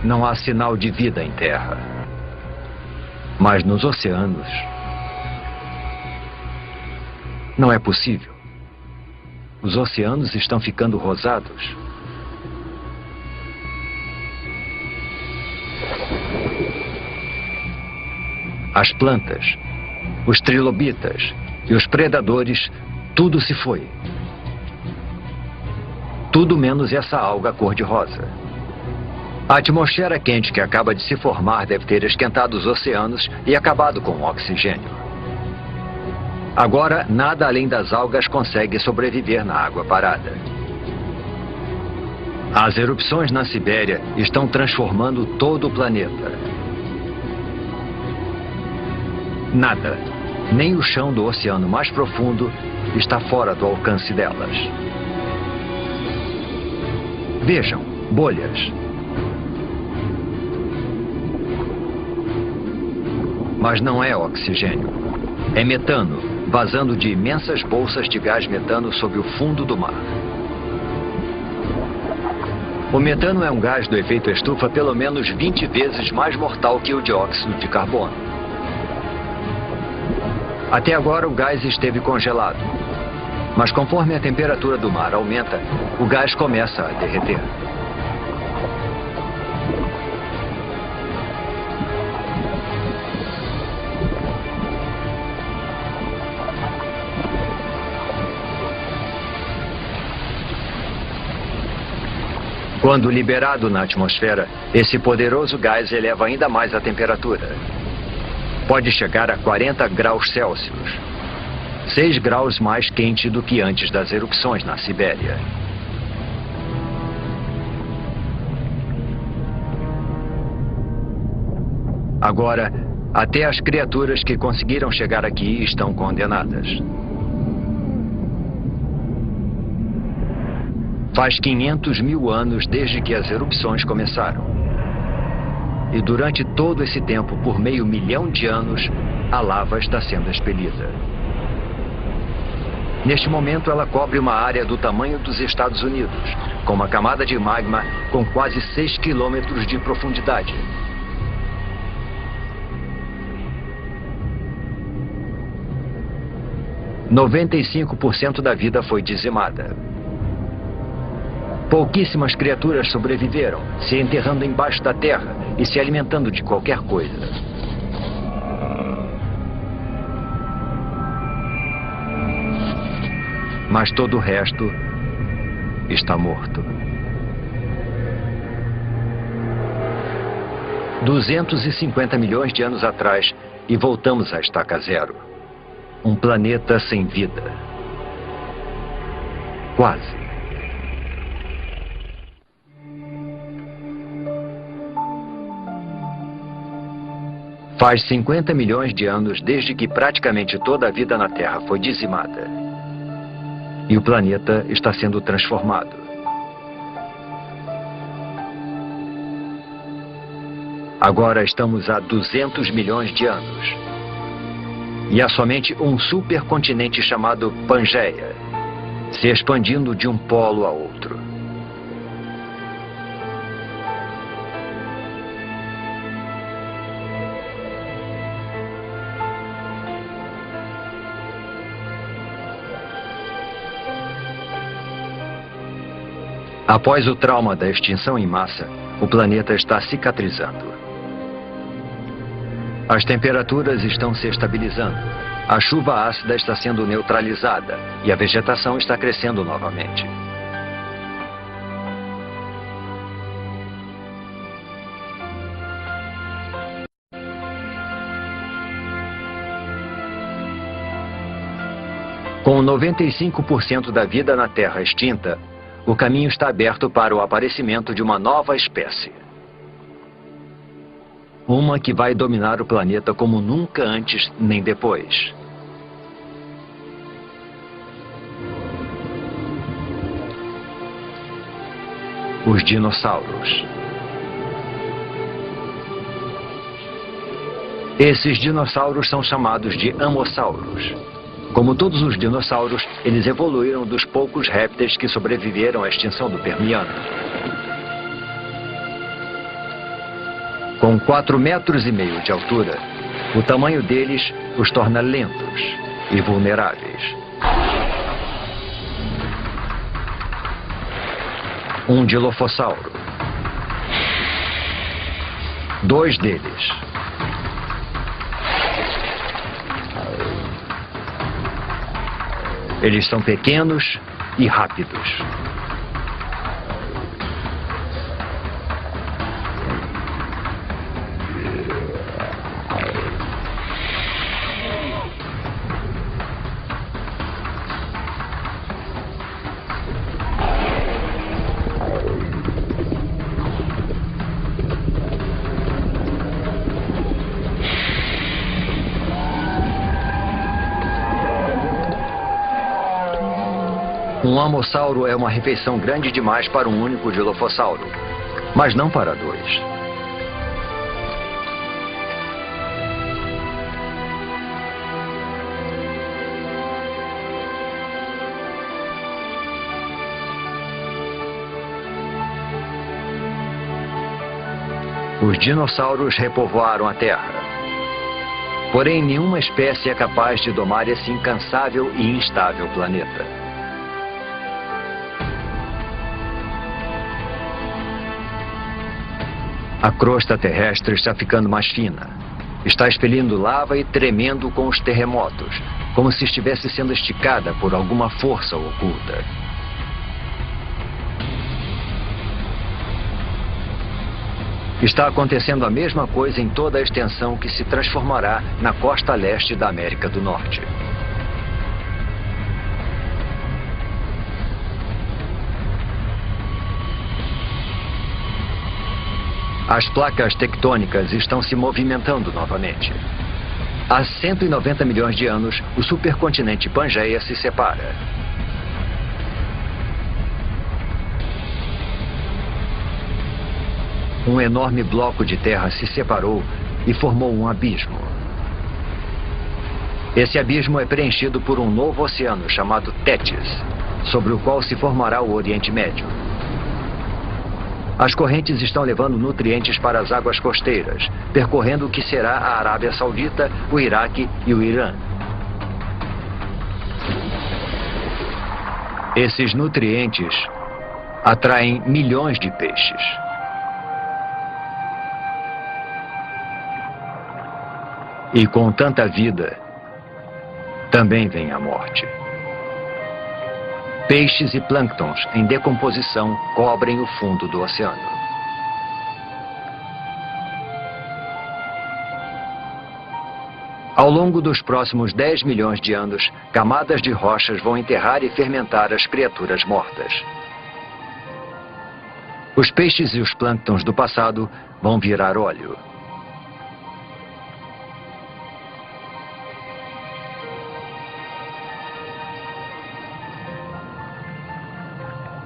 Não há sinal de vida em terra. Mas nos oceanos, não é possível. Os oceanos estão ficando rosados. As plantas, os trilobitas e os predadores, tudo se foi. Tudo menos essa alga cor-de-rosa. A atmosfera quente que acaba de se formar deve ter esquentado os oceanos e acabado com o oxigênio. Agora, nada além das algas consegue sobreviver na água parada. As erupções na Sibéria estão transformando todo o planeta. Nada, nem o chão do oceano mais profundo, está fora do alcance delas. Vejam, bolhas. Mas não é oxigênio. É metano, vazando de imensas bolsas de gás metano sob o fundo do mar. O metano é um gás do efeito estufa pelo menos 20 vezes mais mortal que o dióxido de carbono. Até agora o gás esteve congelado, mas conforme a temperatura do mar aumenta, o gás começa a derreter. Quando liberado na atmosfera, esse poderoso gás eleva ainda mais a temperatura. Pode chegar a 40 graus Celsius, 6 graus mais quente do que antes das erupções na Sibéria. Agora, até as criaturas que conseguiram chegar aqui estão condenadas. Faz 500 mil anos desde que as erupções começaram. E durante todo esse tempo, por meio milhão de anos, a lava está sendo expelida. Neste momento, ela cobre uma área do tamanho dos Estados Unidos, com uma camada de magma com quase 6 quilômetros de profundidade. « 95% da vida foi dizimada. Pouquíssimas criaturas sobreviveram, se enterrando embaixo da terra e se alimentando de qualquer coisa. Mas todo o resto está morto. 250 milhões de anos atrás e voltamos à estaca zero. Um planeta sem vida. Quase. Faz 50 milhões de anos desde que praticamente toda a vida na Terra foi dizimada. E o planeta está sendo transformado. Agora estamos há 200 milhões de anos. E há somente um supercontinente chamado Pangeia, se expandindo de um polo a outro. Após o trauma da extinção em massa, o planeta está cicatrizando. As temperaturas estão se estabilizando, a chuva ácida está sendo neutralizada e a vegetação está crescendo novamente. Com 95% da vida na Terra extinta, o caminho está aberto para o aparecimento de uma nova espécie. Uma que vai dominar o planeta como nunca antes nem depois. Os dinossauros. Esses dinossauros são chamados de amossauros. Como todos os dinossauros, eles evoluíram dos poucos répteis que sobreviveram à extinção do Permiano. Com 4,5 metros de altura, o tamanho deles os torna lentos e vulneráveis. Um dilofossauro. 2 deles. Eles são pequenos e rápidos. Um amossauro é uma refeição grande demais para um único dilofossauro, mas não para 2. Os dinossauros repovoaram a Terra. Porém, nenhuma espécie é capaz de domar esse incansável e instável planeta. A crosta terrestre está ficando mais fina. Está expelindo lava e tremendo com os terremotos, como se estivesse sendo esticada por alguma força oculta. Está acontecendo a mesma coisa em toda a extensão que se transformará na costa leste da América do Norte. As placas tectônicas estão se movimentando novamente. Há 190 milhões de anos, o supercontinente Pangeia se separa. um enorme bloco de terra se separou e formou um abismo. Esse abismo é preenchido por um novo oceano chamado Tétis, sobre o qual se formará o Oriente Médio. As correntes estão levando nutrientes para as águas costeiras, percorrendo o que será a Arábia Saudita, o Iraque e o Irã. Esses nutrientes atraem milhões de peixes. E com tanta vida, também vem a morte. Peixes e plânctons em decomposição cobrem o fundo do oceano. Ao longo dos próximos 10 milhões de anos, camadas de rochas vão enterrar e fermentar as criaturas mortas. Os peixes e os plânctons do passado vão virar óleo.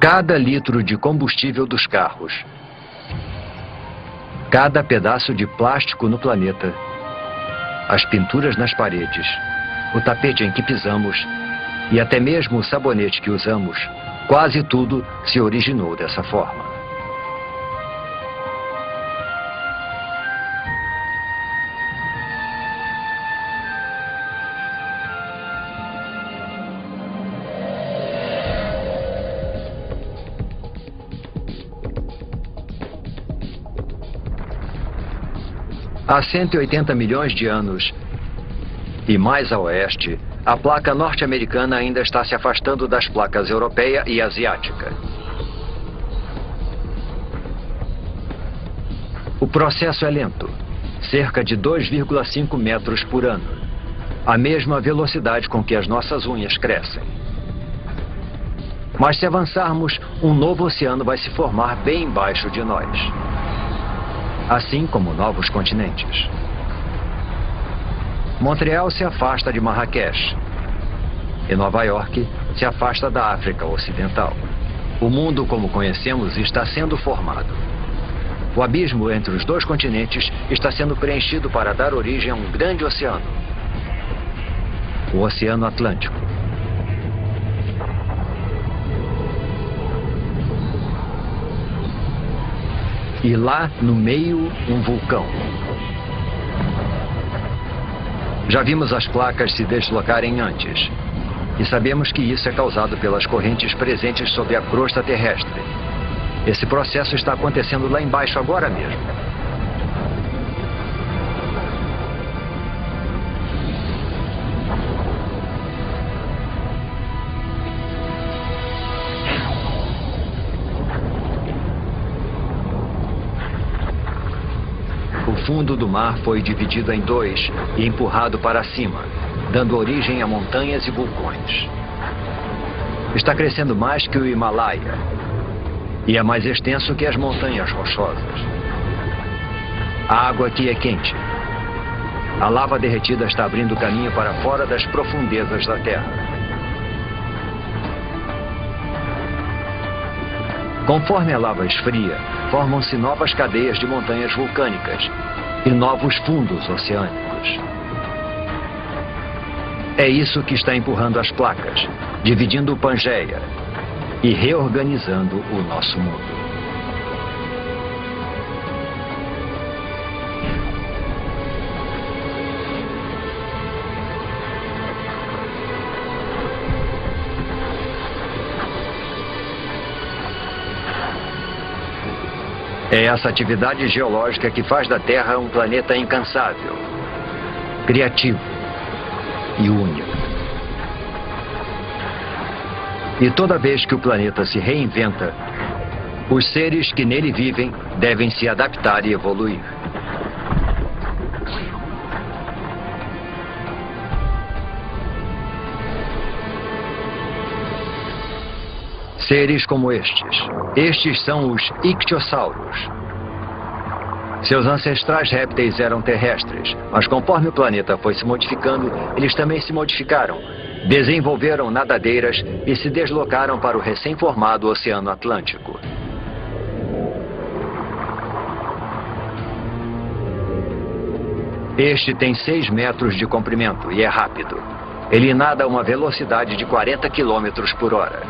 Cada litro de combustível dos carros, cada pedaço de plástico no planeta, as pinturas nas paredes, o tapete em que pisamos e até mesmo o sabonete que usamos, quase tudo se originou dessa forma. Há 180 milhões de anos, e mais a oeste, a placa norte-americana ainda está se afastando das placas europeia e asiática. O processo é lento, cerca de 2,5 metros por ano, a mesma velocidade com que as nossas unhas crescem. Mas se avançarmos, um novo oceano vai se formar bem embaixo de nós. Assim como novos continentes. Montreal se afasta de Marrakech e Nova York se afasta da África Ocidental. O mundo como conhecemos está sendo formado. O abismo entre os dois continentes está sendo preenchido para dar origem a um grande oceano, o Oceano Atlântico. E lá, no meio, um vulcão. Já vimos as placas se deslocarem antes. E sabemos que isso é causado pelas correntes presentes sobre a crosta terrestre. Esse processo está acontecendo lá embaixo agora mesmo. O fundo do mar foi dividido em dois e empurrado para cima, dando origem a montanhas e vulcões. Está crescendo mais que o Himalaia e é mais extenso que as montanhas rochosas. A água aqui é quente. A lava derretida está abrindo caminho para fora das profundezas da Terra. Conforme a lava esfria, formam-se novas cadeias de montanhas vulcânicas e novos fundos oceânicos. É isso que está empurrando as placas, dividindo o Pangeia e reorganizando o nosso mundo. É essa atividade geológica que faz da Terra um planeta incansável, criativo e único. E toda vez que o planeta se reinventa, os seres que nele vivem devem se adaptar e evoluir. Seres como estes. Estes são os ictiossauros. Seus ancestrais répteis eram terrestres, mas conforme o planeta foi se modificando, eles também se modificaram, desenvolveram nadadeiras e se deslocaram para o recém-formado Oceano Atlântico. Este tem 6 metros de comprimento e é rápido. Ele nada a uma velocidade de 40 quilômetros por hora.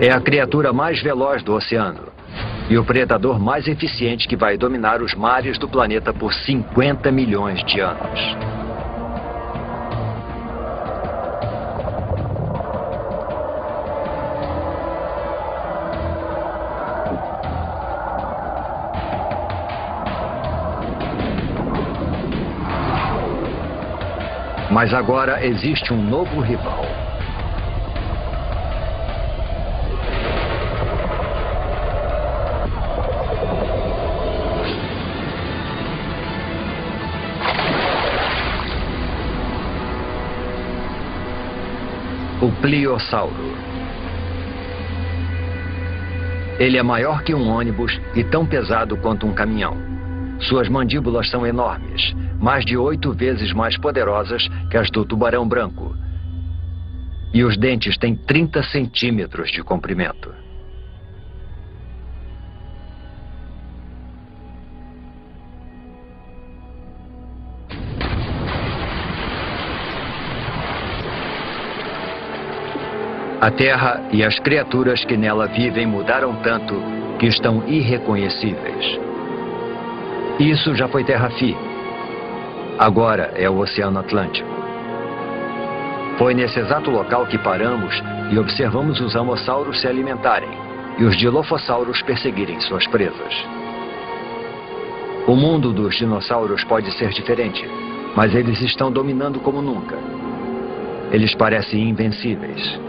É a criatura mais veloz do oceano e o predador mais eficiente que vai dominar os mares do planeta por 50 milhões de anos. Mas agora existe um novo rival. O Pliossauro. Ele é maior que um ônibus e tão pesado quanto um caminhão. Suas mandíbulas são enormes, mais de 8 vezes mais poderosas que as do tubarão branco. E os dentes têm 30 centímetros de comprimento. A Terra e as criaturas que nela vivem mudaram tanto que estão irreconhecíveis. Isso já foi terra firme. Agora é o Oceano Atlântico. Foi nesse exato local que paramos e observamos os amossauros se alimentarem e os dilofossauros perseguirem suas presas. O mundo dos dinossauros pode ser diferente, mas eles estão dominando como nunca. Eles parecem invencíveis.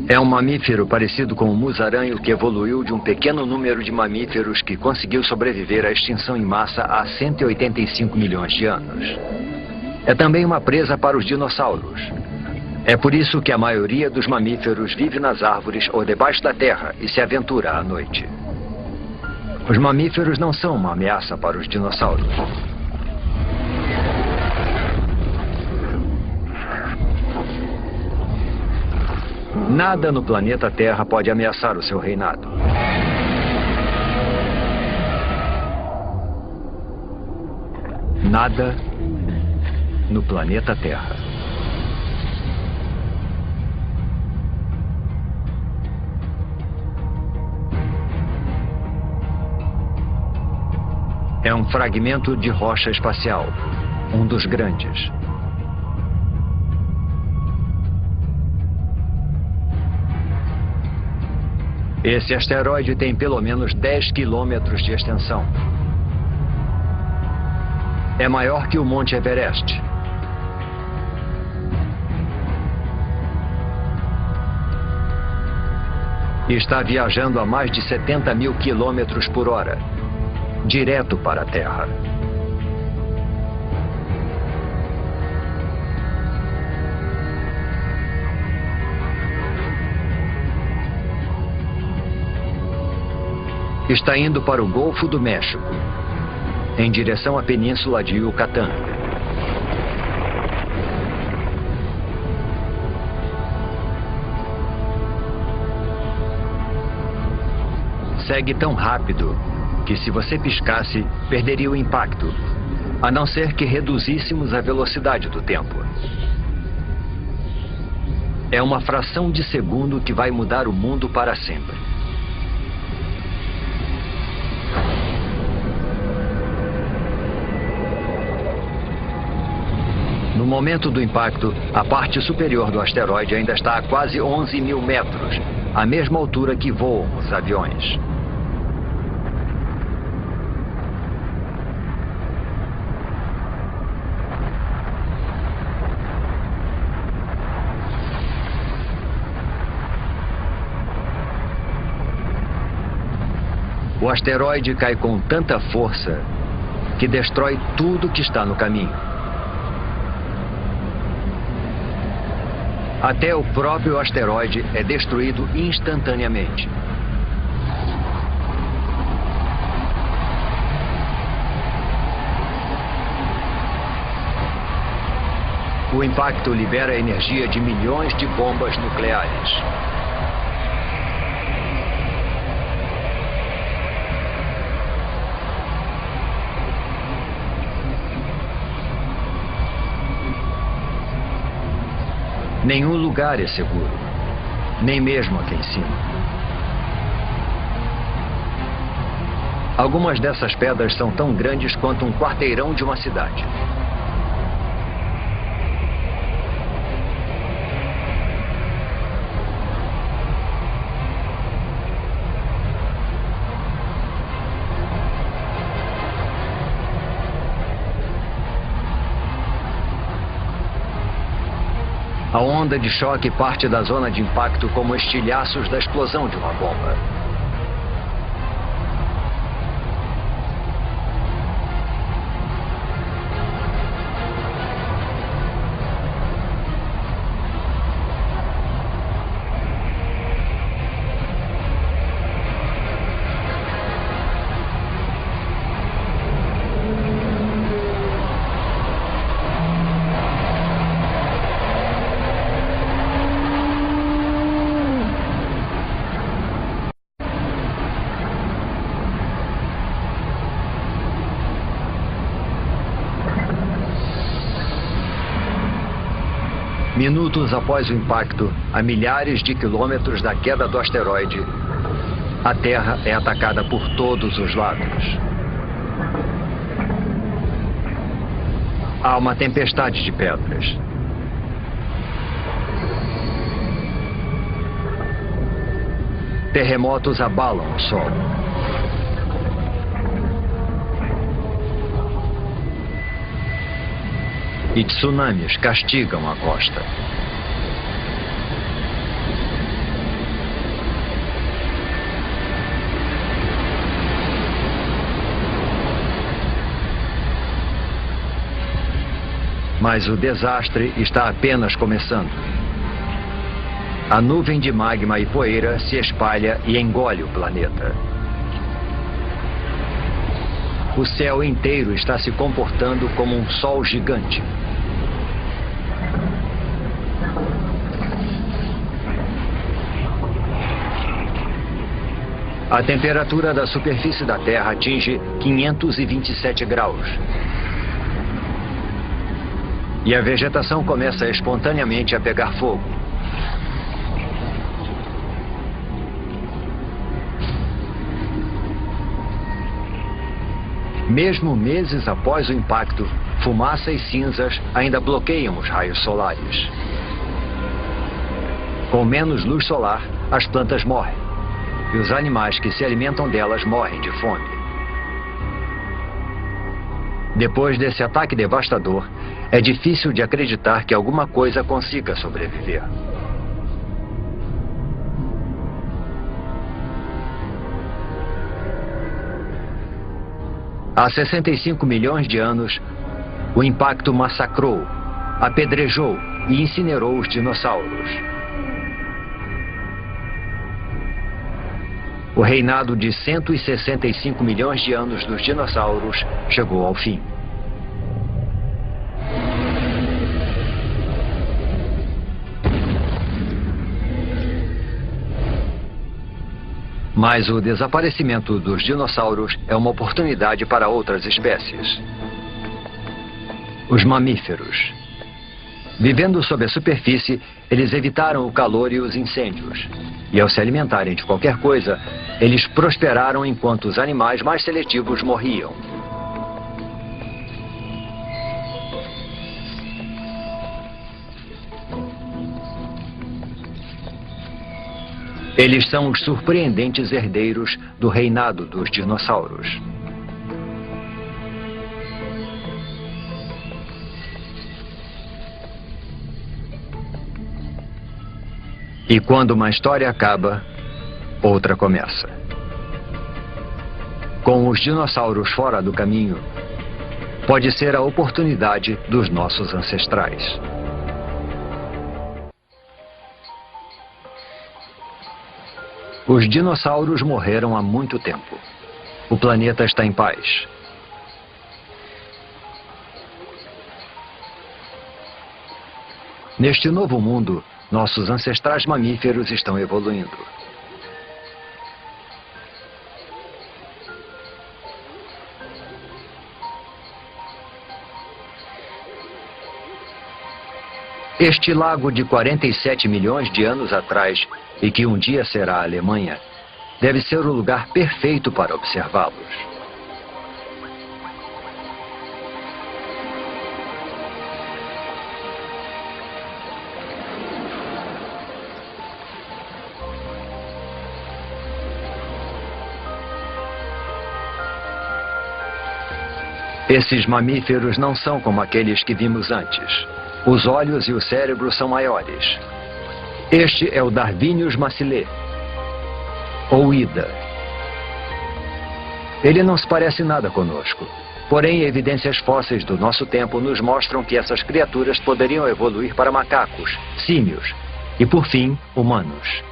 É um mamífero parecido com o musaranho que evoluiu de um pequeno número de mamíferos que conseguiu sobreviver à extinção em massa há 185 milhões de anos. É também uma presa para os dinossauros. É por isso que a maioria dos mamíferos vive nas árvores ou debaixo da terra e se aventura à noite. Os mamíferos não são uma ameaça para os dinossauros. Nada no planeta Terra pode ameaçar o seu reinado. Nada no planeta Terra. É um fragmento de rocha espacial, um dos grandes. Esse asteroide tem pelo menos 10 quilômetros de extensão. É maior que o Monte Everest. E está viajando a mais de 70 mil quilômetros por hora, direto para a Terra. Está indo para o Golfo do México, em direção à Península de Yucatán. Segue tão rápido que, se você piscasse, perderia o impacto, a não ser que reduzíssemos a velocidade do tempo. É uma fração de segundo que vai mudar o mundo para sempre. No momento do impacto, a parte superior do asteroide ainda está a quase 11 mil metros, a mesma altura que voam os aviões. O asteroide cai com tanta força que destrói tudo que está no caminho. Até o próprio asteroide é destruído instantaneamente. O impacto libera a energia de milhões de bombas nucleares. Nenhum lugar é seguro, nem mesmo aqui em cima. Algumas dessas pedras são tão grandes quanto um quarteirão de uma cidade. A onda de choque parte da zona de impacto como estilhaços da explosão de uma bomba. Minutos após o impacto, a milhares de quilômetros da queda do asteroide, a Terra é atacada por todos os lados. Há uma tempestade de pedras. Terremotos abalam o solo. E tsunamis castigam a costa. Mas o desastre está apenas começando. A nuvem de magma e poeira se espalha e engole o planeta. O céu inteiro está se comportando como um sol gigante. A temperatura da superfície da Terra atinge 527 graus. E a vegetação começa espontaneamente a pegar fogo. Mesmo meses após o impacto, fumaça e cinzas ainda bloqueiam os raios solares. Com menos luz solar, as plantas morrem. E os animais que se alimentam delas morrem de fome. Depois desse ataque devastador, é difícil de acreditar que alguma coisa consiga sobreviver. Há 65 milhões de anos, o impacto massacrou, apedrejou e incinerou os dinossauros. O reinado de 165 milhões de anos dos dinossauros chegou ao fim. Mas o desaparecimento dos dinossauros é uma oportunidade para outras espécies. Os mamíferos. Vivendo sob a superfície, eles evitaram o calor e os incêndios. E ao se alimentarem de qualquer coisa, eles prosperaram enquanto os animais mais seletivos morriam. Eles são os surpreendentes herdeiros do reinado dos dinossauros. E quando uma história acaba, outra começa. Com os dinossauros fora do caminho, pode ser a oportunidade dos nossos ancestrais. Os dinossauros morreram há muito tempo. O planeta está em paz. Neste novo mundo, nossos ancestrais mamíferos estão evoluindo. Este lago de 47 milhões de anos atrás, e que um dia será a Alemanha, deve ser o lugar perfeito para observá-los. Esses mamíferos não são como aqueles que vimos antes. Os olhos e o cérebro são maiores. Este é o Darwinius massilae, ou Ida. Ele não se parece nada conosco. Porém, evidências fósseis do nosso tempo nos mostram que essas criaturas poderiam evoluir para macacos, símios e, por fim, humanos.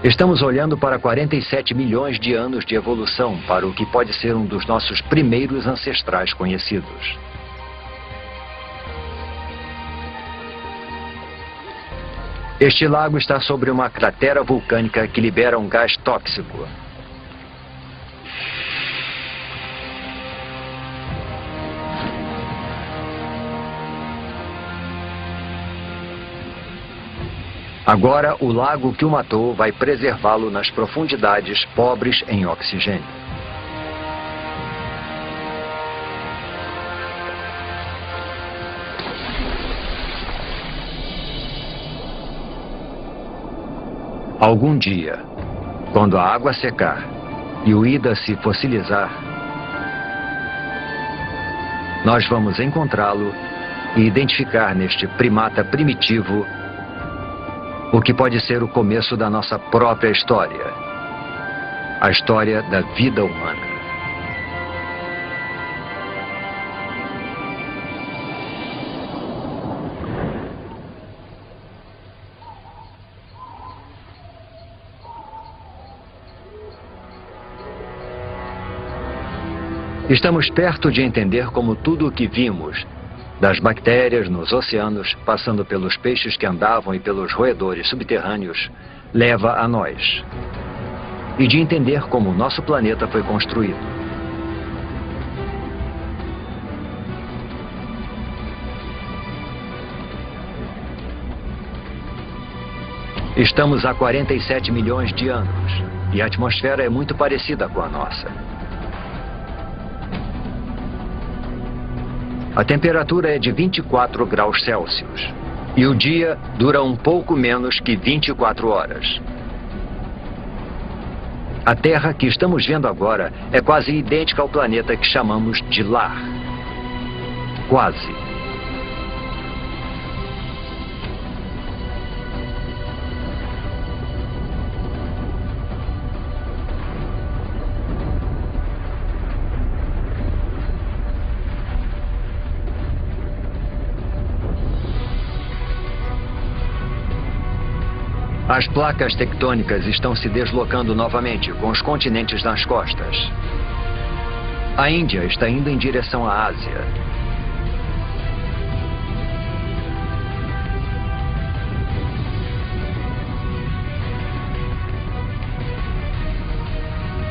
Estamos olhando para 47 milhões de anos de evolução para o que pode ser um dos nossos primeiros ancestrais conhecidos. Este lago está sobre uma cratera vulcânica que libera um gás tóxico. Agora, o lago que o matou vai preservá-lo nas profundidades pobres em oxigênio. Algum dia, quando a água secar e o Ida se fossilizar, nós vamos encontrá-lo e identificar neste primata primitivo o que pode ser o começo da nossa própria história, a história da vida humana. Estamos perto de entender como tudo o que vimos, das bactérias nos oceanos, passando pelos peixes que andavam e pelos roedores subterrâneos, leva a nós. E de entender como o nosso planeta foi construído. Estamos há 47 milhões de anos, e a atmosfera é muito parecida com a nossa. A temperatura é de 24 graus Celsius e o dia dura um pouco menos que 24 horas. A Terra que estamos vendo agora é quase idêntica ao planeta que chamamos de lar. Quase. As placas tectônicas estão se deslocando novamente, com os continentes nas costas. A Índia está indo em direção à Ásia.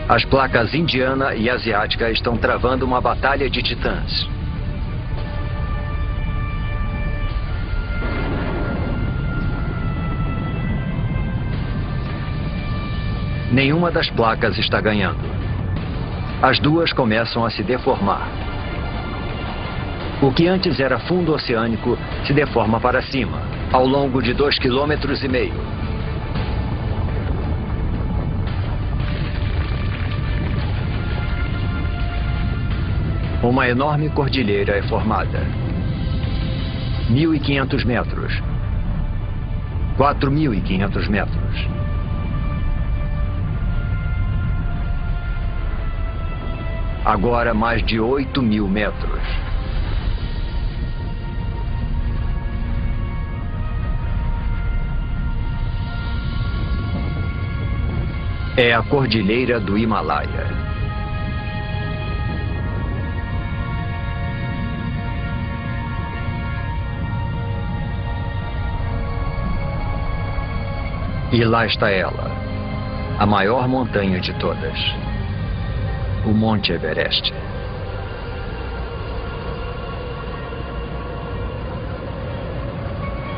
As placas indiana e asiática estão travando uma batalha de titãs. Nenhuma das placas está ganhando. As duas começam a se deformar. O que antes era fundo oceânico se deforma para cima, ao longo de 2,5 km. Uma enorme cordilheira é formada. 1.500 metros. 4.500 metros. Agora mais de 8.000 metros. É a Cordilheira do Himalaia. E lá está ela, a maior montanha de todas, o Monte Everest.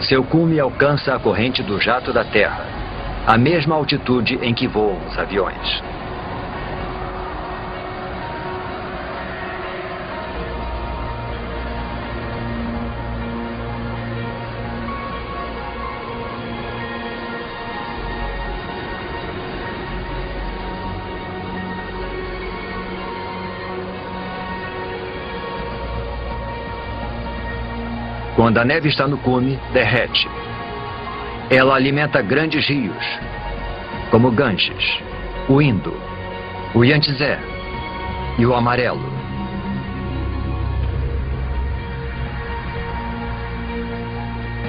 Seu cume alcança a corrente do jato da Terra, a mesma altitude em que voam os aviões. Quando a neve está no cume, derrete. Ela alimenta grandes rios, como o Ganges, o Indo, o Yangtze e o Amarelo.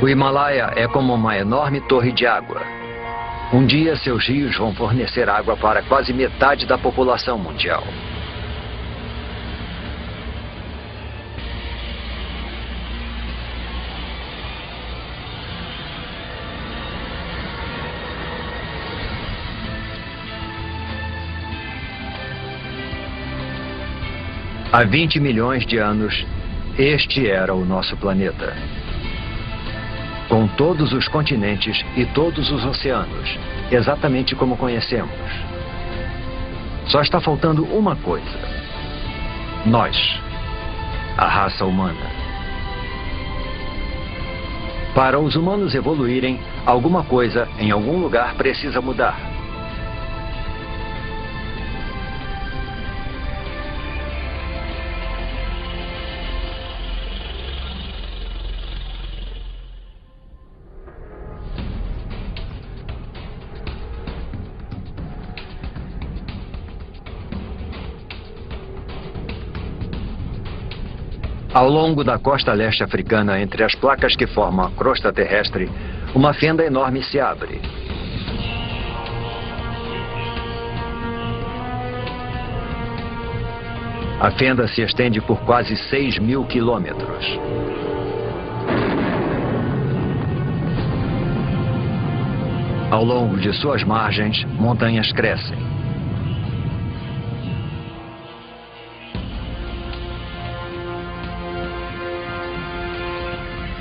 O Himalaia é como uma enorme torre de água. Um dia, seus rios vão fornecer água para quase metade da população mundial. Há 20 milhões de anos, este era o nosso planeta. Com todos os continentes e todos os oceanos, exatamente como conhecemos. Só está faltando uma coisa. Nós, a raça humana. Para os humanos evoluírem, alguma coisa em algum lugar precisa mudar. Ao longo da costa leste africana, entre as placas que formam a crosta terrestre, uma fenda enorme se abre. A fenda se estende por quase 6.000 quilômetros. Ao longo de suas margens, montanhas crescem.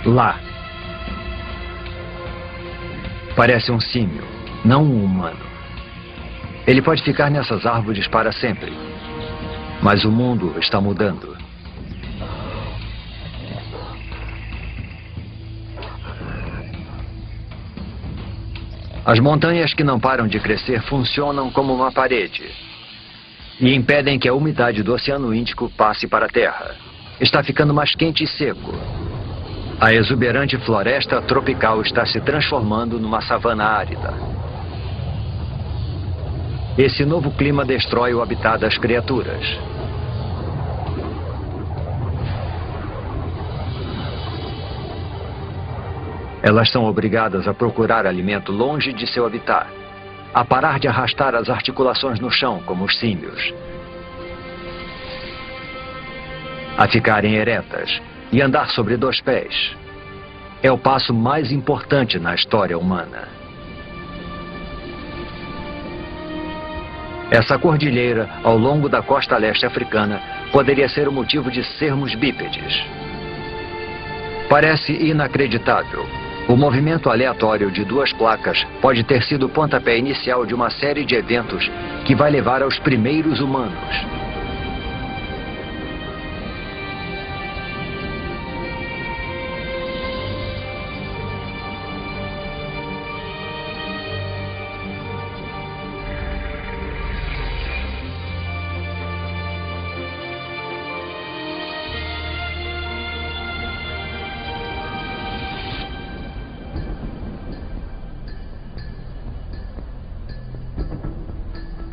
Lá. Parece um símio, não um humano. Ele pode ficar nessas árvores para sempre. Mas o mundo está mudando. As montanhas que não param de crescer funcionam como uma parede e impedem que a umidade do Oceano Índico passe para a Terra. Está ficando mais quente e seco. A exuberante floresta tropical está se transformando numa savana árida. Esse novo clima destrói o habitat das criaturas. Elas são obrigadas a procurar alimento longe de seu habitat, a parar de arrastar as articulações no chão, como os símios, a ficarem eretas e andar sobre 2 pés. É o passo mais importante na história humana. Essa cordilheira, ao longo da costa leste africana, poderia ser o motivo de sermos bípedes. Parece inacreditável. O movimento aleatório de 2 placas pode ter sido o pontapé inicial de uma série de eventos que vai levar aos primeiros humanos.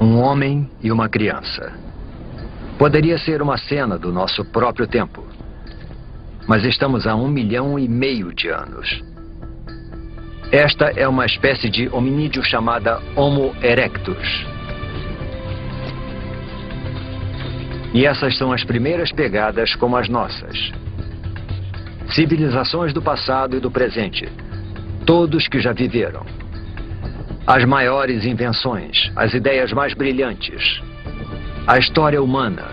Um homem e uma criança. Poderia ser uma cena do nosso próprio tempo. Mas estamos há 1,5 milhão de anos. Esta é uma espécie de hominídeo chamada Homo erectus. E essas são as primeiras pegadas como as nossas. Civilizações do passado e do presente. Todos que já viveram. As maiores invenções, as ideias mais brilhantes. A história humana,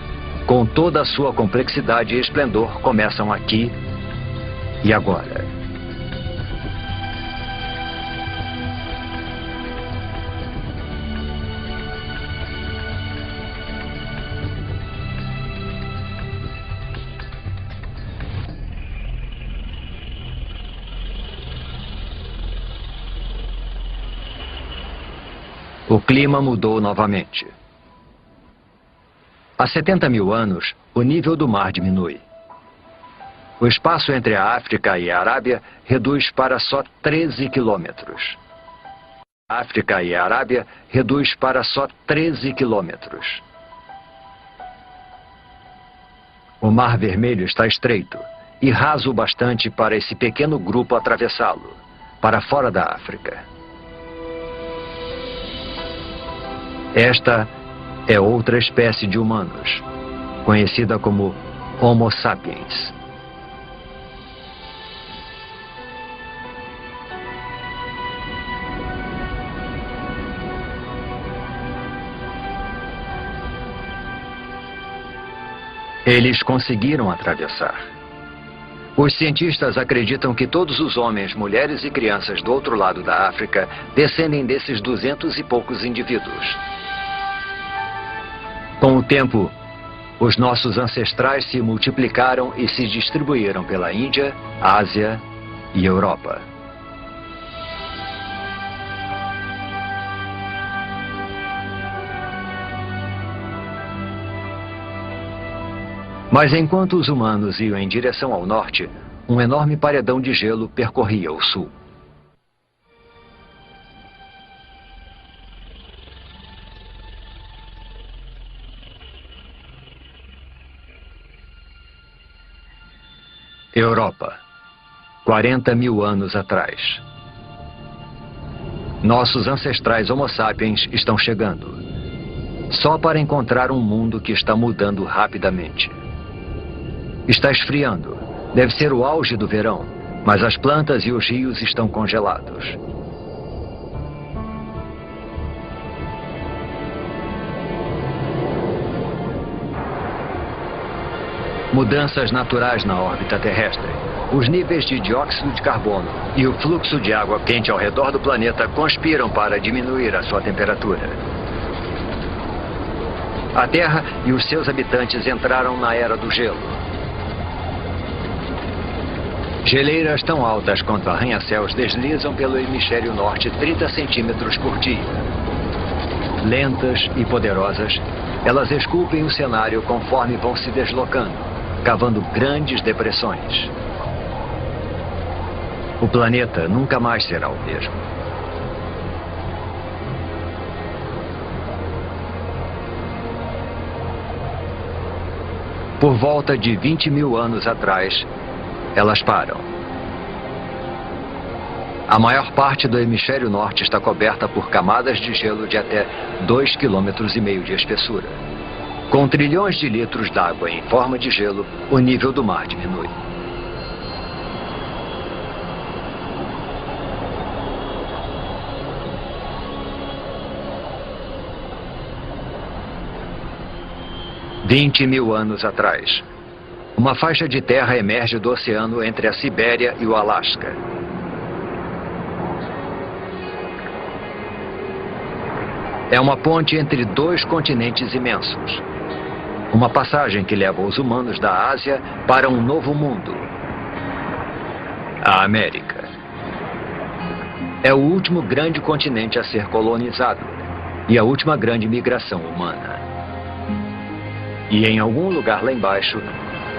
com toda a sua complexidade e esplendor, começam aqui e agora. O clima mudou novamente. Há 70 mil anos, o nível do mar diminui. O espaço entre a África e a Arábia reduz para só 13 quilômetros. A África e a Arábia reduz para só 13 quilômetros. O Mar Vermelho está estreito e raso o bastante para esse pequeno grupo atravessá-lo, para fora da África. Esta é outra espécie de humanos, conhecida como Homo sapiens. Eles conseguiram atravessar. Os cientistas acreditam que todos os homens, mulheres e crianças do outro lado da África descendem desses 200 e poucos indivíduos. Com o tempo, os nossos ancestrais se multiplicaram e se distribuíram pela Índia, Ásia e Europa. Mas enquanto os humanos iam em direção ao norte, um enorme paredão de gelo percorria o sul. Europa, 40 mil anos atrás. Nossos ancestrais Homo sapiens estão chegando, só para encontrar um mundo que está mudando rapidamente. Está esfriando, deve ser o auge do verão, mas as plantas e os rios estão congelados. Mudanças naturais na órbita terrestre. Os níveis de dióxido de carbono e o fluxo de água quente ao redor do planeta conspiram para diminuir a sua temperatura. A Terra e os seus habitantes entraram na era do gelo. Geleiras tão altas quanto arranha-céus deslizam pelo hemisfério norte 30 centímetros por dia. Lentas e poderosas, elas esculpem o cenário conforme vão se deslocando, cavando grandes depressões. O planeta nunca mais será o mesmo. Por volta de 20 mil anos atrás, elas param. A maior parte do hemisfério norte está coberta por camadas de gelo de até 2,5 km de espessura. Com trilhões de litros d'água em forma de gelo, o nível do mar diminui. "20 mil anos atrás, uma faixa de terra emerge do oceano entre a Sibéria e o Alasca. É uma ponte entre dois continentes imensos. Uma passagem que leva os humanos da Ásia para um novo mundo. A América. É o último grande continente a ser colonizado e a última grande migração humana. E em algum lugar lá embaixo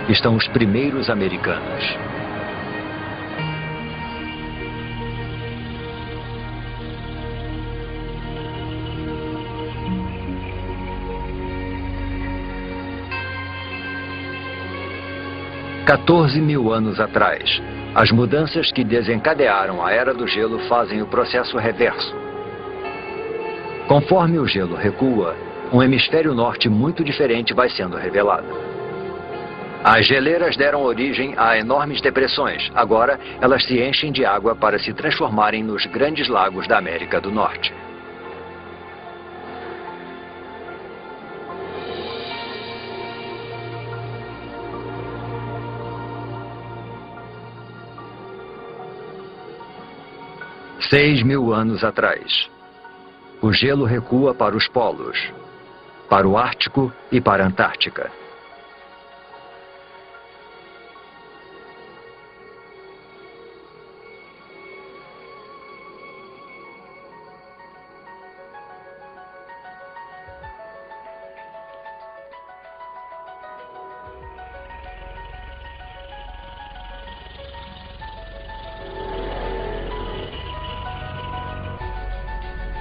estão os primeiros americanos. "14 mil anos atrás, as mudanças que desencadearam a Era do Gelo fazem o processo reverso. Conforme o gelo recua, um hemisfério norte muito diferente vai sendo revelado. As geleiras deram origem a enormes depressões. Agora, elas se enchem de água para se transformarem nos grandes lagos da América do Norte. 6.000 anos atrás. O gelo recua para os polos, para o Ártico e para a Antártica.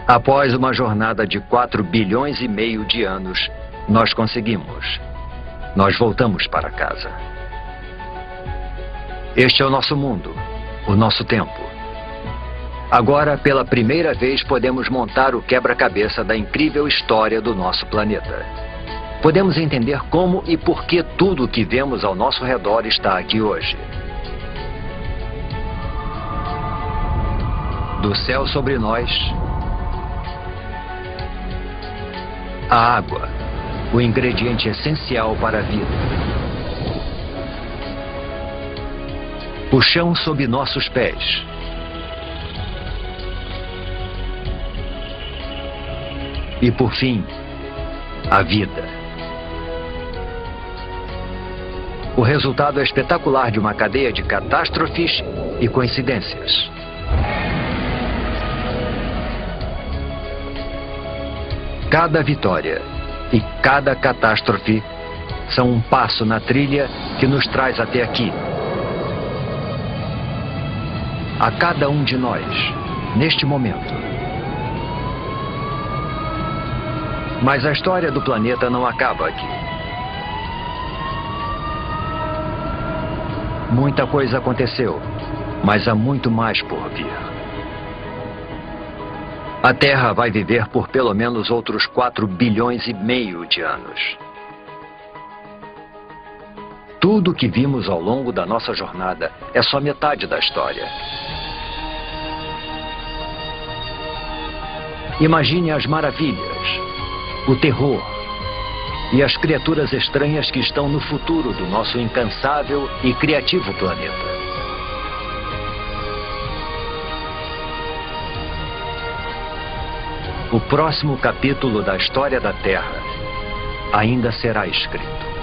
Após uma jornada de 4,5 bilhões de anos, nós conseguimos. Nós voltamos para casa. Este é o nosso mundo, o nosso tempo. Agora, pela primeira vez, podemos montar o quebra-cabeça da incrível história do nosso planeta. Podemos entender como e por que tudo o que vemos ao nosso redor está aqui hoje. Do céu sobre nós, a água, o ingrediente essencial para a vida. O chão sob nossos pés. E por fim, a vida. O resultado é espetacular de uma cadeia de catástrofes e coincidências. Cada vitória e cada catástrofe são um passo na trilha que nos traz até aqui. A cada um de nós, neste momento. Mas a história do planeta não acaba aqui. Muita coisa aconteceu, mas há muito mais por vir. A Terra vai viver por pelo menos outros 4,5 bilhões de anos. Tudo que vimos ao longo da nossa jornada é só metade da história. Imagine as maravilhas, o terror e as criaturas estranhas que estão no futuro do nosso incansável e criativo planeta. O próximo capítulo da história da Terra ainda será escrito.